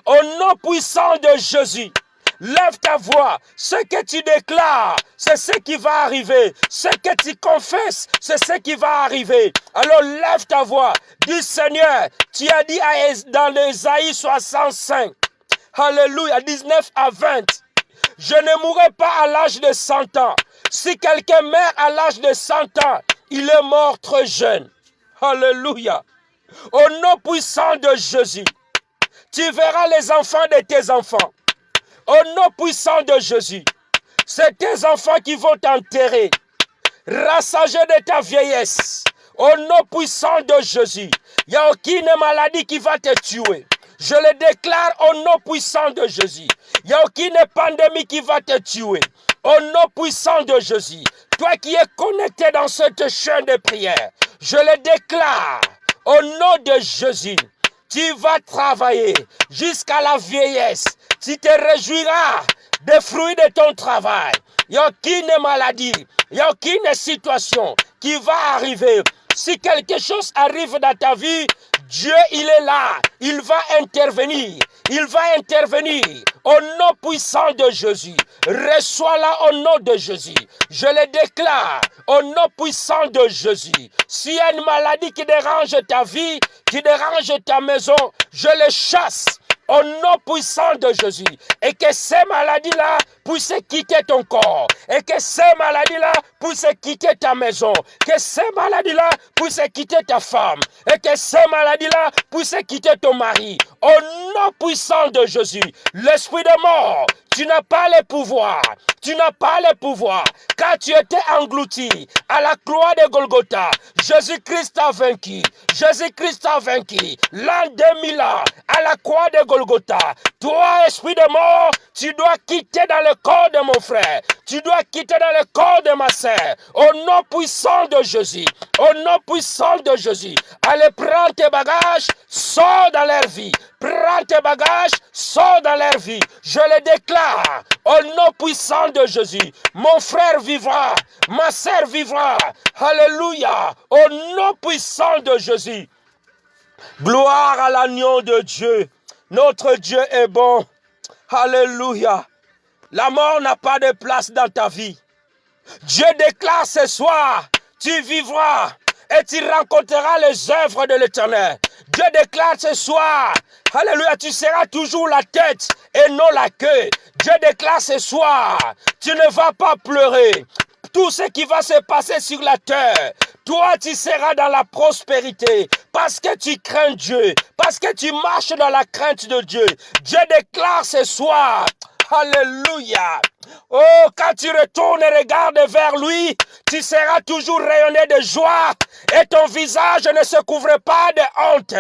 Au nom puissant de Jésus, lève ta voix. Ce que tu déclares, c'est ce qui va arriver. Ce que tu confesses, c'est ce qui va arriver. Alors lève ta voix. Dis Seigneur, tu as dit dans l'Ésaïe 65, Alléluia, 19 à 20. Je ne mourrai pas à l'âge de 100 ans. Si quelqu'un meurt à l'âge de 100 ans, il est mort très jeune. Alléluia. Au nom puissant de Jésus, tu verras les enfants de tes enfants. Au nom puissant de Jésus, c'est tes enfants qui vont t'enterrer. Rassagés de ta vieillesse. Au nom puissant de Jésus, il n'y a aucune maladie qui va te tuer. Je le déclare au nom puissant de Jésus. Il n'y a aucune pandémie qui va te tuer. Au nom puissant de Jésus, toi qui es connecté dans cette chaîne de prière, je le déclare au nom de Jésus. Tu vas travailler jusqu'à la vieillesse. Tu te réjouiras des fruits de ton travail. Il n'y a aucune maladie, il n'y a aucune situation qui va arriver. Si quelque chose arrive dans ta vie, Dieu, il est là. Il va intervenir. Il va intervenir au nom puissant de Jésus. Reçois-la au nom de Jésus. Je le déclare au nom puissant de Jésus. S'il y a une maladie qui dérange ta vie, qui dérange ta maison, je le chasse au nom puissant de Jésus. Et que ces maladies-là puissent quitter ton corps. Et que ces maladies-là puissent quitter ta maison. Que ces maladies-là puissent quitter ta femme. Et que ces maladies-là puissent quitter ton mari. Au nom puissant de Jésus. L'esprit de mort, tu n'as pas le pouvoir. Tu n'as pas le pouvoir. Car tu étais englouti à la croix de Golgotha. Jésus-Christ a vaincu. Jésus-Christ a vaincu. L'an 2000 ans, à la croix de Golgotha. Toi, esprit de mort, tu dois quitter dans le corps de mon frère. Tu dois quitter dans le corps de ma sœur. Au nom puissant de Jésus. Au nom puissant de Jésus. Allez, prends tes bagages, sors dans leur vie. Prends tes bagages, sors dans leur vie. Je le déclare au nom puissant de Jésus. Mon frère vivra, ma sœur vivra. Alléluia. Au nom puissant de Jésus. Gloire à l'agneau de Dieu. Notre Dieu est bon. Alléluia. La mort n'a pas de place dans ta vie. Dieu déclare ce soir, tu vivras et tu rencontreras les œuvres de l'Éternel. Dieu déclare ce soir, alléluia, tu seras toujours la tête et non la queue. Dieu déclare ce soir, tu ne vas pas pleurer. Tout ce qui va se passer sur la terre, toi tu seras dans la prospérité parce que tu crains Dieu, parce que tu marches dans la crainte de Dieu. Dieu déclare ce soir, alléluia. Oh, quand tu retournes et regardes vers lui, tu seras toujours rayonné de joie et ton visage ne se couvre pas de honte.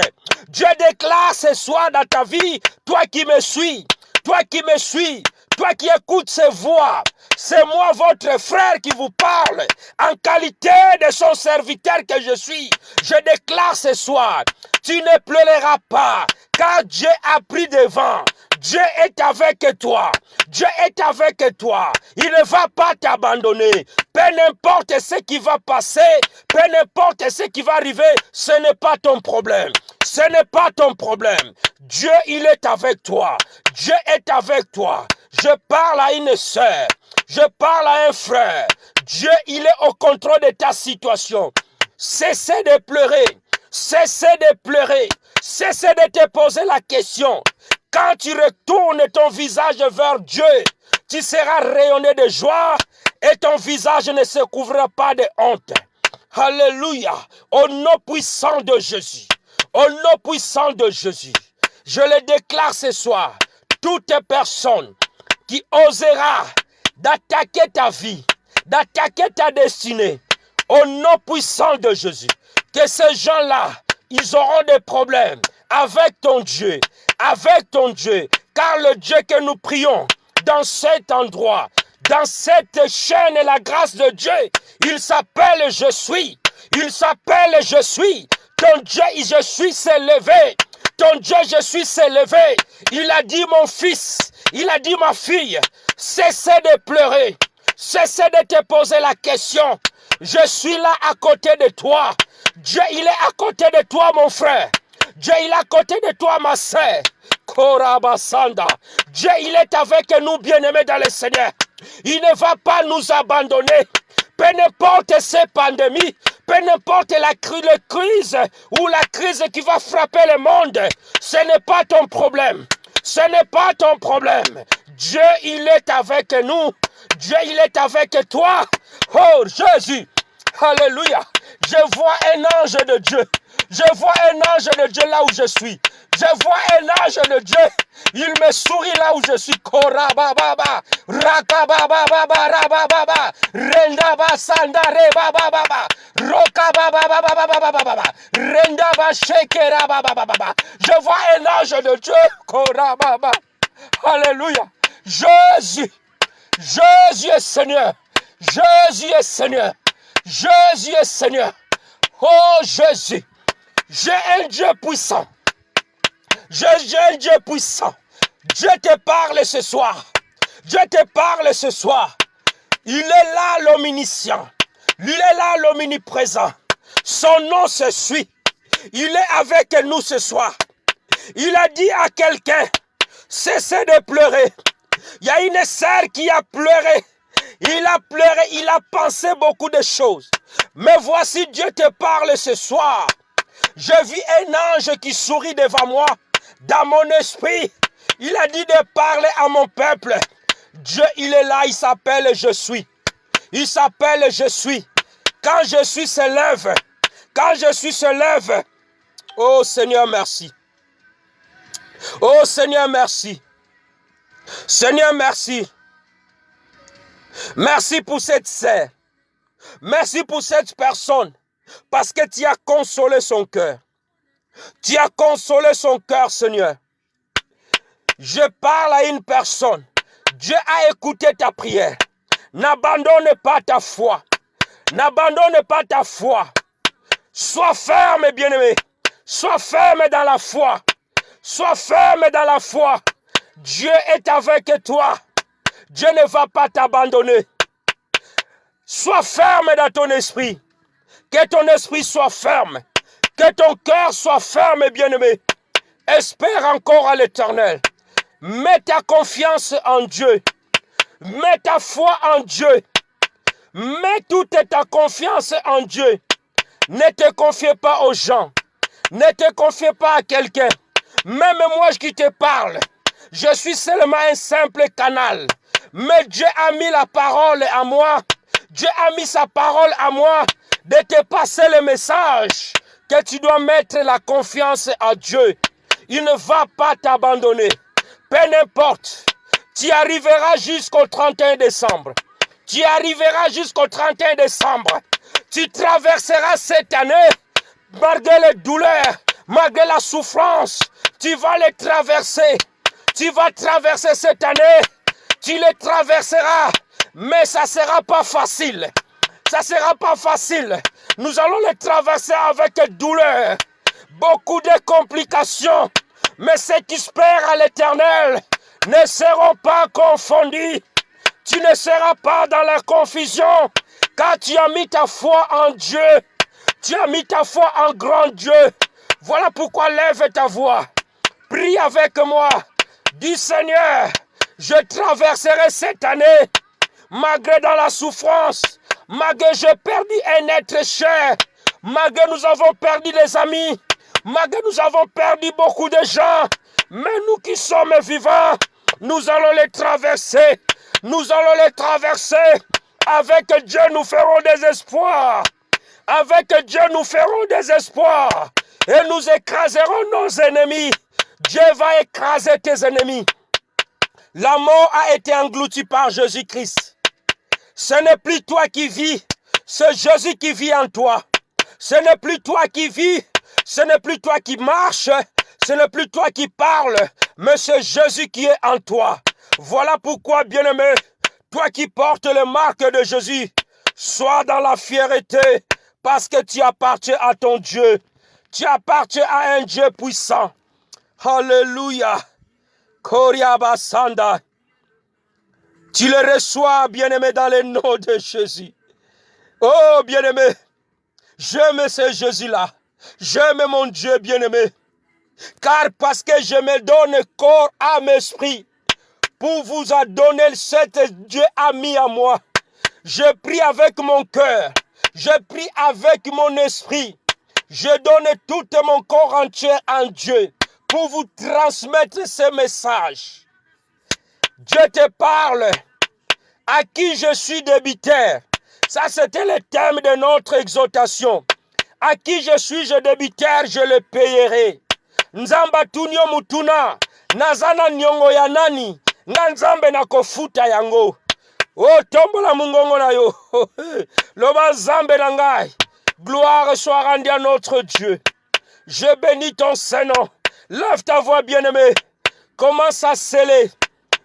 Dieu déclare ce soir dans ta vie, toi qui me suis, toi qui me suis, toi qui écoutes ces voix, c'est moi votre frère qui vous parle en qualité de son serviteur que je suis. Je déclare ce soir, tu ne pleureras pas car Dieu a pris devant. Dieu est avec toi. Dieu est avec toi. Il ne va pas t'abandonner. Peu importe ce qui va passer, peu importe ce qui va arriver, ce n'est pas ton problème. Ce n'est pas ton problème. Dieu, il est avec toi. Dieu est avec toi. Je parle à une sœur. Je parle à un frère. Dieu, il est au contrôle de ta situation. Cessez de pleurer. Cessez de pleurer. Cessez de te poser la question. Quand tu retournes ton visage vers Dieu, tu seras rayonné de joie et ton visage ne se couvrira pas de honte. Alléluia. Au nom puissant de Jésus. Au nom puissant de Jésus. Je le déclare ce soir. Toute personne qui osera d'attaquer ta vie, d'attaquer ta destinée, au nom puissant de Jésus, que ces gens-là, ils auront des problèmes avec ton Dieu, car le Dieu que nous prions dans cet endroit, dans cette chaîne et la grâce de Dieu, il s'appelle Je suis, il s'appelle Je suis, ton Dieu Je suis s'est levé, ton Dieu Je suis s'est levé, il a dit mon fils, il a dit ma fille, cessez de pleurer, cessez de te poser la question, je suis là à côté de toi. Dieu, il est à côté de toi, mon frère. Dieu, il est à côté de toi, ma sœur. Korabasanda. Dieu, il est avec nous, bien-aimés dans le Seigneur. Il ne va pas nous abandonner. Peu importe ces pandémies, peu importe la crise ou la crise qui va frapper le monde, ce n'est pas ton problème. Ce n'est pas ton problème. Dieu, il est avec nous. Dieu, il est avec toi. Oh, Jésus. Alléluia. Je vois un ange de Dieu. Je vois un ange de Dieu là où je suis. Je vois un ange de Dieu. Il me sourit là où je suis. Korabababa. Rakabababa. Rabababa. Rendaba sandare bababa. Rokabababa. Rendaba shekera bababa. Je vois un ange de Dieu. Korababa. Alléluia. Jésus. Jésus est Seigneur. Jésus est Seigneur. Jésus est Seigneur. Oh Jésus, j'ai un Dieu puissant. J'ai un Dieu puissant. Dieu te parle ce soir. Dieu te parle ce soir. Il est là l'omniscient. Il est là l'omniprésent. Son nom se suit. Il est avec nous ce soir. Il a dit à quelqu'un, cessez de pleurer. Il y a une sœur qui a pleuré. Il a pleuré, il a pensé beaucoup de choses. Mais voici, Dieu te parle ce soir. Je vis un ange qui sourit devant moi, dans mon esprit. Il a dit de parler à mon peuple. Dieu, il est là, il s'appelle Je suis. Il s'appelle Je suis. Quand Je suis se lève, quand Je suis se lève, oh Seigneur, merci. Oh Seigneur, merci. Seigneur, merci. Merci pour cette sœur. Merci pour cette personne. Parce que tu as consolé son cœur. Tu as consolé son cœur, Seigneur. Je parle à une personne. Dieu a écouté ta prière. N'abandonne pas ta foi. N'abandonne pas ta foi. Sois ferme, bien-aimé. Sois ferme dans la foi. Sois ferme dans la foi. Dieu est avec toi. Dieu ne va pas t'abandonner. Sois ferme dans ton esprit. Que ton esprit soit ferme. Que ton cœur soit ferme, bien-aimé. Espère encore à l'Éternel. Mets ta confiance en Dieu. Mets ta foi en Dieu. Mets toute ta confiance en Dieu. Ne te confie pas aux gens. Ne te confie pas à quelqu'un. Même moi qui te parle, je suis seulement un simple canal. Mais Dieu a mis la parole à moi. Dieu a mis sa parole à moi de te passer le message que tu dois mettre la confiance à Dieu. Il ne va pas t'abandonner. Peu importe. Tu arriveras jusqu'au 31 décembre. Tu arriveras jusqu'au 31 décembre. Tu traverseras cette année malgré les douleurs, malgré la souffrance. Tu vas les traverser. Tu vas traverser cette année. Tu les traverseras. Mais ça ne sera pas facile. Ça ne sera pas facile. Nous allons les traverser avec douleur. Beaucoup de complications. Mais ceux qui espèrent à l'Éternel ne seront pas confondus. Tu ne seras pas dans la confusion, car tu as mis ta foi en Dieu. Tu as mis ta foi en grand Dieu. Voilà pourquoi lève ta voix. Prie avec moi. Dis Seigneur, je traverserai cette année, malgré dans la souffrance, malgré j'ai perdu un être cher, malgré nous avons perdu des amis, malgré nous avons perdu beaucoup de gens, mais nous qui sommes vivants, nous allons les traverser. Nous allons les traverser. Avec Dieu, nous ferons des espoirs. Avec Dieu, nous ferons des espoirs. Et nous écraserons nos ennemis. Dieu va écraser tes ennemis. La mort a été engloutie par Jésus-Christ. Ce n'est plus toi qui vis, c'est Jésus qui vit en toi. Ce n'est plus toi qui vis, ce n'est plus toi qui marches, ce n'est plus toi qui parles, mais c'est Jésus qui est en toi. Voilà pourquoi, bien-aimé, toi qui portes les marques de Jésus, sois dans la fierté, parce que tu appartiens à ton Dieu. Tu appartiens à un Dieu puissant. Alléluia. Koriabasanda. Tu le reçois, bien-aimé, dans le nom de Jésus. Oh, bien-aimé, j'aime ce Jésus-là. J'aime mon Dieu, bien-aimé. Car parce que je me donne corps, âme, esprit, pour vous donner cet Dieu ami à moi. Je prie avec mon cœur. Je prie avec mon esprit. Je donne tout mon corps entier en Dieu pour vous transmettre ce message. Dieu te parle. À qui je suis débiteur. Ça, c'était le thème de notre exhortation. À qui je suis débiteur, je le payerai. Nzamba tunyo mutuna. Nazana nyongo ya nani. Nga nzambe na kofuta yango. Oh, tombola mungongo na yo. Loba nzambe na ngai. Gloire soit rendue à notre Dieu. Je bénis ton Saint-Nom. Lève ta voix, bien-aimé. Commence à sceller.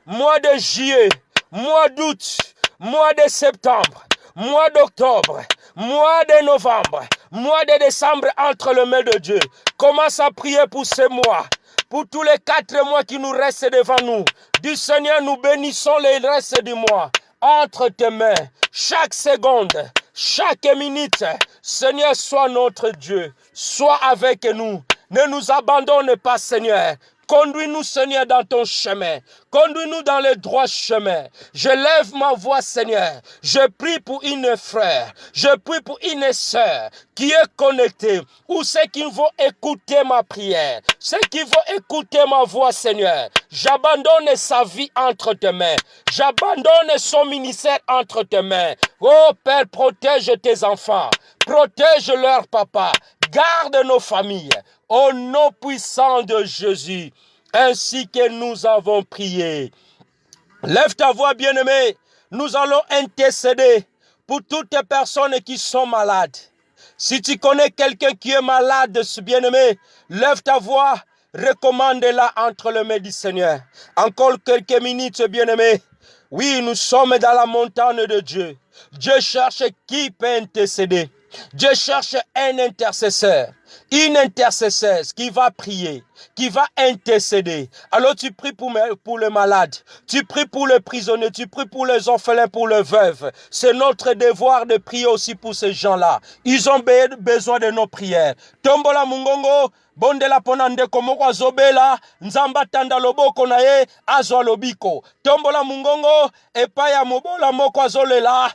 Mois de juillet, mois d'août, mois de septembre, mois d'octobre, mois de novembre, mois de décembre entre les mains de Dieu. Commence à prier pour ces mois. Pour tous les 4 mois qui nous restent devant nous. Du Seigneur, nous bénissons les restes du mois. Entre tes mains, chaque seconde, chaque minute, Seigneur, sois notre Dieu. Sois avec nous. Ne nous abandonne pas, Seigneur. Conduis-nous, Seigneur, dans ton chemin. Conduis-nous dans le droit chemin. Je lève ma voix, Seigneur. Je prie pour une frère. Je prie pour une sœur qui est connectée. Ou ceux qui vont écouter ma prière. Ceux qui vont écouter ma voix, Seigneur. J'abandonne sa vie entre tes mains. J'abandonne son ministère entre tes mains. Oh Père, protège tes enfants. Protège leur papa. Garde nos familles. Au nom puissant de Jésus, ainsi que nous avons prié. Lève ta voix, bien-aimé. Nous allons intercéder pour toutes les personnes qui sont malades. Si tu connais quelqu'un qui est malade, bien-aimé, lève ta voix, recommande-la entre les mains du Seigneur. Encore quelques minutes, bien-aimé. Oui, nous sommes dans la montagne de Dieu. Dieu cherche qui peut intercéder. Dieu cherche un intercesseur, une intercesseuse qui va prier, qui va intercéder. Alors tu pries pour les malades, tu pries pour les prisonniers, tu pries pour les orphelins, pour les veuves. C'est notre devoir de prier aussi pour ces gens-là. Ils ont besoin de nos prières. Tombola mungongo. Bondela pona ndeko moko azobela, nzamba tanda loboko na ye azwa lobiko. Tombola mungongo epai ya mobola moko azolela,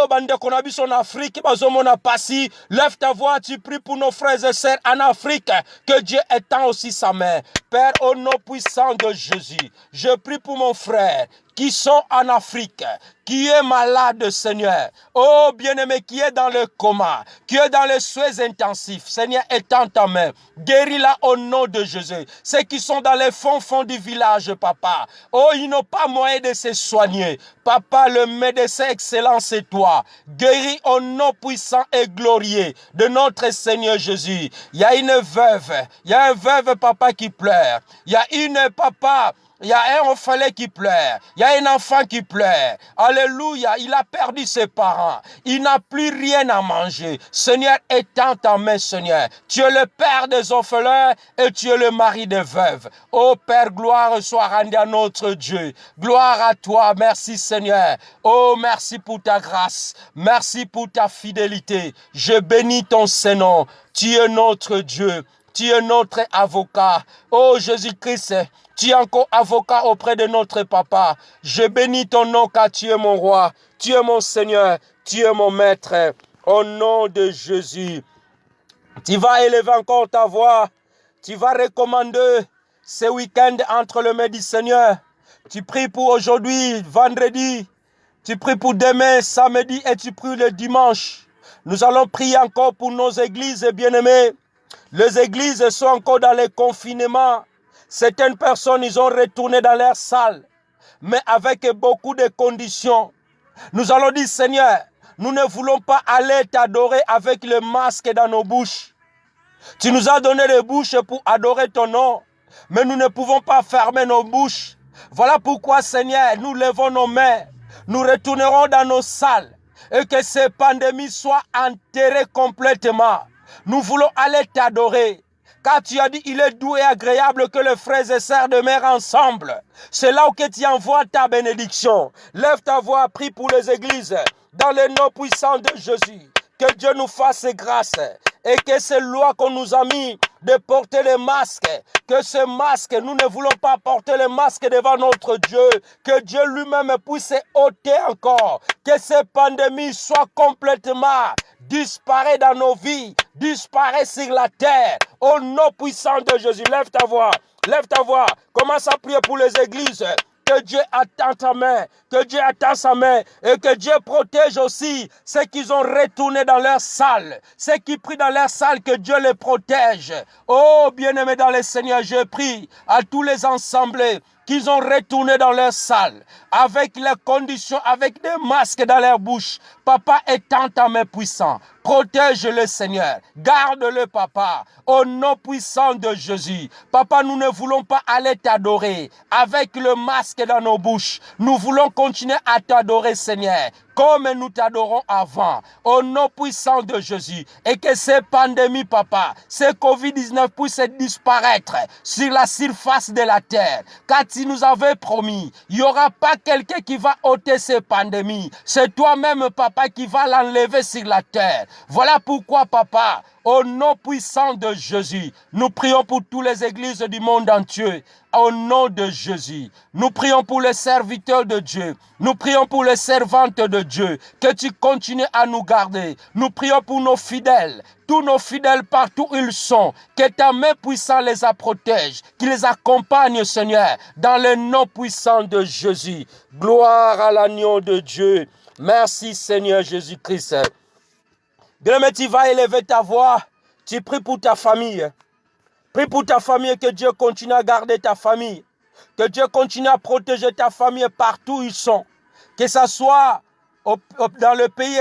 bandeko na biso na Afrique bazomona pasi. Lève ta voix, tu pries pour nos frères et sœurs en Afrique, que Dieu étend aussi sa main. Père, au nom puissant de Jésus, je prie pour mon frère qui sont en Afrique, qui est malade, Seigneur. Oh, bien-aimé, qui est dans le coma, qui est dans les soins intensifs. Seigneur, étends ta main. Guéris-la au nom de Jésus. Ceux qui sont dans les fonds du village, papa. Oh, ils n'ont pas moyen de se soigner. Papa, le médecin excellent, c'est toi. Guéris au nom puissant et glorieux de notre Seigneur Jésus. Il y a une veuve. Il y a un veuve, papa, qui pleure. Il y a une, papa, Il y a un orphelin qui pleure. Il y a un enfant qui pleure. Alléluia. Il a perdu ses parents. Il n'a plus rien à manger. Seigneur, étends ta main, Seigneur. Tu es le père des orphelins et tu es le mari des veuves. Ô Père, gloire soit rendue à notre Dieu. Gloire à toi. Merci, Seigneur. Oh, merci pour ta grâce. Merci pour ta fidélité. Je bénis ton Saint-Nom. Tu es notre Dieu. Tu es notre avocat. Oh Jésus-Christ, tu es encore avocat auprès de notre Papa. Je bénis ton nom car tu es mon roi. Tu es mon Seigneur. Tu es mon maître. Au nom de Jésus. Tu vas élever encore ta voix. Tu vas recommander ce week-end entre les mains du Seigneur. Tu pries pour aujourd'hui, vendredi. Tu pries pour demain, samedi et tu pries le dimanche. Nous allons prier encore pour nos églises bien-aimées. Les églises sont encore dans le confinement. Certaines personnes, ils ont retourné dans leur salle, mais avec beaucoup de conditions. Nous allons dire, Seigneur, nous ne voulons pas aller t'adorer avec le masque dans nos bouches. Tu nous as donné les bouches pour adorer ton nom, mais nous ne pouvons pas fermer nos bouches. Voilà pourquoi, Seigneur, nous levons nos mains. Nous retournerons dans nos salles et que ces pandémies soient enterrées complètement. Nous voulons aller t'adorer. Car tu as dit, il est doux et agréable que les frères et sœurs demeurent ensemble. C'est là où tu envoies ta bénédiction. Lève ta voix, prie pour les églises. Dans le nom puissant de Jésus. Que Dieu nous fasse grâce. Et que ces lois qu'on nous a mis de porter les masques, que ce masque, nous ne voulons pas porter les masques devant notre Dieu, que Dieu lui-même puisse ôter encore, que ces pandémies soient complètement disparaissent dans nos vies, disparaissent sur la terre, au nom puissant de Jésus. Lève ta voix, commence à prier pour les églises. Que Dieu attend ta main, que Dieu attend sa main et que Dieu protège aussi ceux qui ont retourné dans leur salle, ceux qui prient dans leur salle, que Dieu les protège. Oh, bien-aimés dans le Seigneur, je prie à tous les assemblés qu'ils ont retourné dans leur salle, avec les conditions, avec des masques dans leur bouche. Papa, étends ta main puissante. Protège-le, Seigneur. Garde-le, Papa, au nom puissant de Jésus. Papa, nous ne voulons pas aller t'adorer avec le masque dans nos bouches. Nous voulons continuer à t'adorer, Seigneur, comme nous t'adorons avant, au nom puissant de Jésus. Et que ces pandémies, Papa, ces Covid-19 puissent disparaître sur la surface de la terre. Car tu nous avais promis, il n'y aura pas quelqu'un qui va ôter ces pandémies. C'est toi-même, Papa, qui va l'enlever sur la terre. Voilà pourquoi, Papa, au nom puissant de Jésus, nous prions pour toutes les églises du monde entier. Au nom de Jésus, nous prions pour les serviteurs de Dieu. Nous prions pour les servantes de Dieu. Que tu continues à nous garder. Nous prions pour nos fidèles. Tous nos fidèles partout où ils sont. Que ta main puissante les protège. Qu'ils les accompagne, Seigneur, dans le nom puissant de Jésus. Gloire à l'agneau de Dieu. Merci, Seigneur Jésus-Christ. Bien-aimé, tu vas élever ta voix. Tu pries pour ta famille. Prie pour ta famille, que Dieu continue à garder ta famille. Que Dieu continue à protéger ta famille partout où ils sont. Que ce soit dans le pays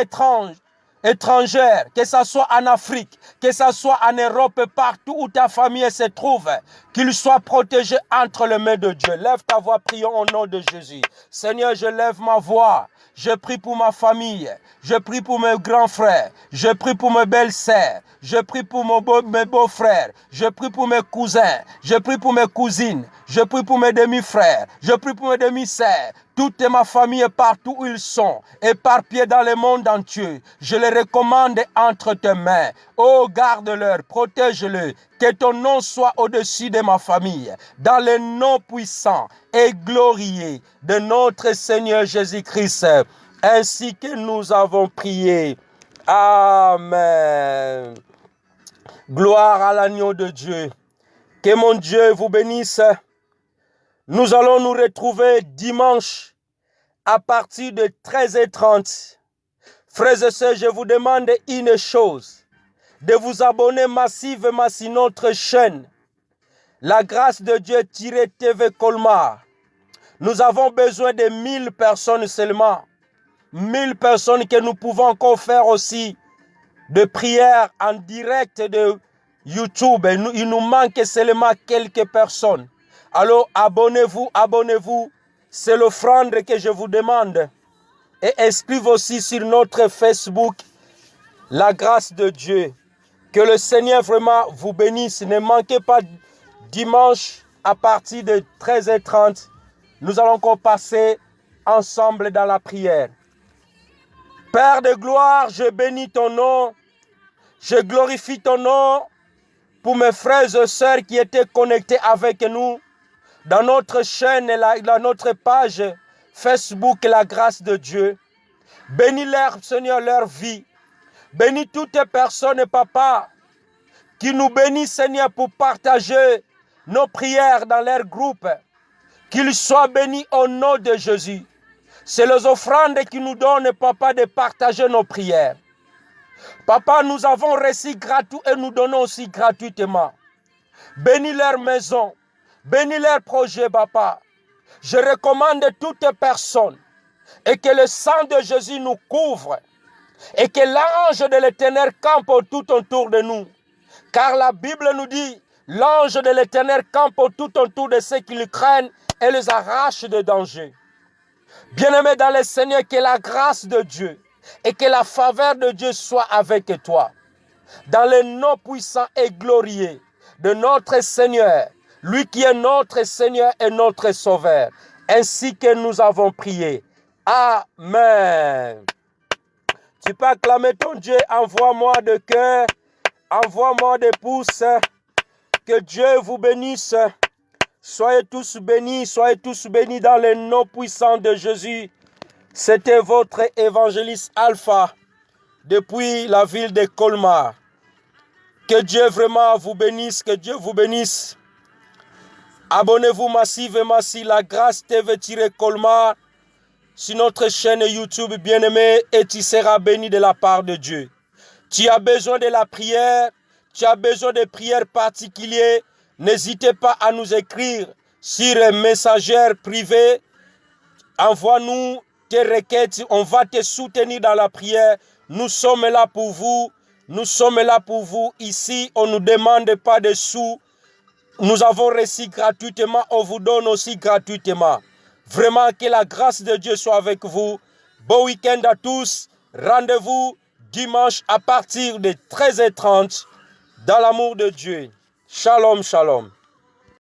étrangère, que ce soit en Afrique, que ce soit en Europe, partout où ta famille se trouve, qu'ils soient protégés entre les mains de Dieu. Lève ta voix, prions au nom de Jésus. Seigneur, je lève ma voix. Je prie pour ma famille. Je prie pour mes grands frères. Je prie pour mes belles sœurs. Je prie pour mes beaux-frères. Je prie pour mes cousins. Je prie pour mes cousines. Je prie pour mes demi-frères. Je prie pour mes demi-sœurs. Toute ma famille partout où ils sont, éparpillés dans le monde entier, je les recommande entre tes mains. Oh, garde-leur, protège-le, que ton nom soit au-dessus de ma famille, dans le nom puissant et glorieux de notre Seigneur Jésus-Christ, ainsi que nous avons prié. Amen. Gloire à l'agneau de Dieu. Que mon Dieu vous bénisse. Nous allons nous retrouver dimanche à partir de 13h30. Frères et sœurs, je vous demande une chose, de vous abonner massivement sur notre chaîne, La Grâce de Dieu-TV Colmar. Nous avons besoin de 1000 personnes seulement. 1000 personnes que nous pouvons encore faire aussi de prières en direct de YouTube. Il nous manque seulement quelques personnes. Alors abonnez-vous, abonnez-vous. C'est l'offrande que je vous demande. Et inscrivez aussi sur notre Facebook la grâce de Dieu. Que le Seigneur vraiment vous bénisse. Ne manquez pas dimanche à partir de 13h30. Nous allons encore passer ensemble dans la prière. Père de gloire, je bénis ton nom. Je glorifie ton nom pour mes frères et sœurs qui étaient connectés avec nous dans notre chaîne et dans notre page Facebook La Grâce de Dieu. Bénis-leur, Seigneur, leur vie. Bénis toutes les personnes, papa, qui nous bénissent, Seigneur, pour partager nos prières dans leur groupe. Qu'ils soient bénis au nom de Jésus. C'est les offrandes qui nous donnent, papa, de partager nos prières. Papa, nous avons reçu gratuit et nous donnons aussi gratuitement. Bénis leur maison. Bénis leur projet, papa. Je recommande toutes personnes et que le sang de Jésus nous couvre et que l'ange de l'Éternel campe tout autour de nous. Car la Bible nous dit, l'ange de l'Éternel campe tout autour de ceux qui le craignent et les arrache de danger. Bien-aimés dans le Seigneur, que la grâce de Dieu et que la faveur de Dieu soit avec toi. Dans le nom puissant et glorieux de notre Seigneur, lui qui est notre Seigneur et notre Sauveur, ainsi que nous avons prié. Amen. Tu peux acclamer ton Dieu, envoie-moi de cœur, envoie-moi des pouces. Que Dieu vous bénisse. Soyez tous bénis dans le nom puissant de Jésus. C'était votre évangéliste Alpha depuis la ville de Colmar. Que Dieu vraiment vous bénisse, que Dieu vous bénisse. Abonnez-vous massivement sur La Grâce TV-Colmar sur notre chaîne YouTube bien-aimé et tu seras béni de la part de Dieu. Tu as besoin de la prière, tu as besoin de prières particulières, n'hésitez pas à nous écrire sur un messager privé. Envoie-nous tes requêtes, on va te soutenir dans la prière. Nous sommes là pour vous. Nous sommes là pour vous. Ici, on ne nous demande pas de sous. Nous avons reçu gratuitement, on vous donne aussi gratuitement. Vraiment que la grâce de Dieu soit avec vous. Bon week-end à tous. Rendez-vous dimanche à partir de 13h30 dans l'amour de Dieu. Shalom, shalom.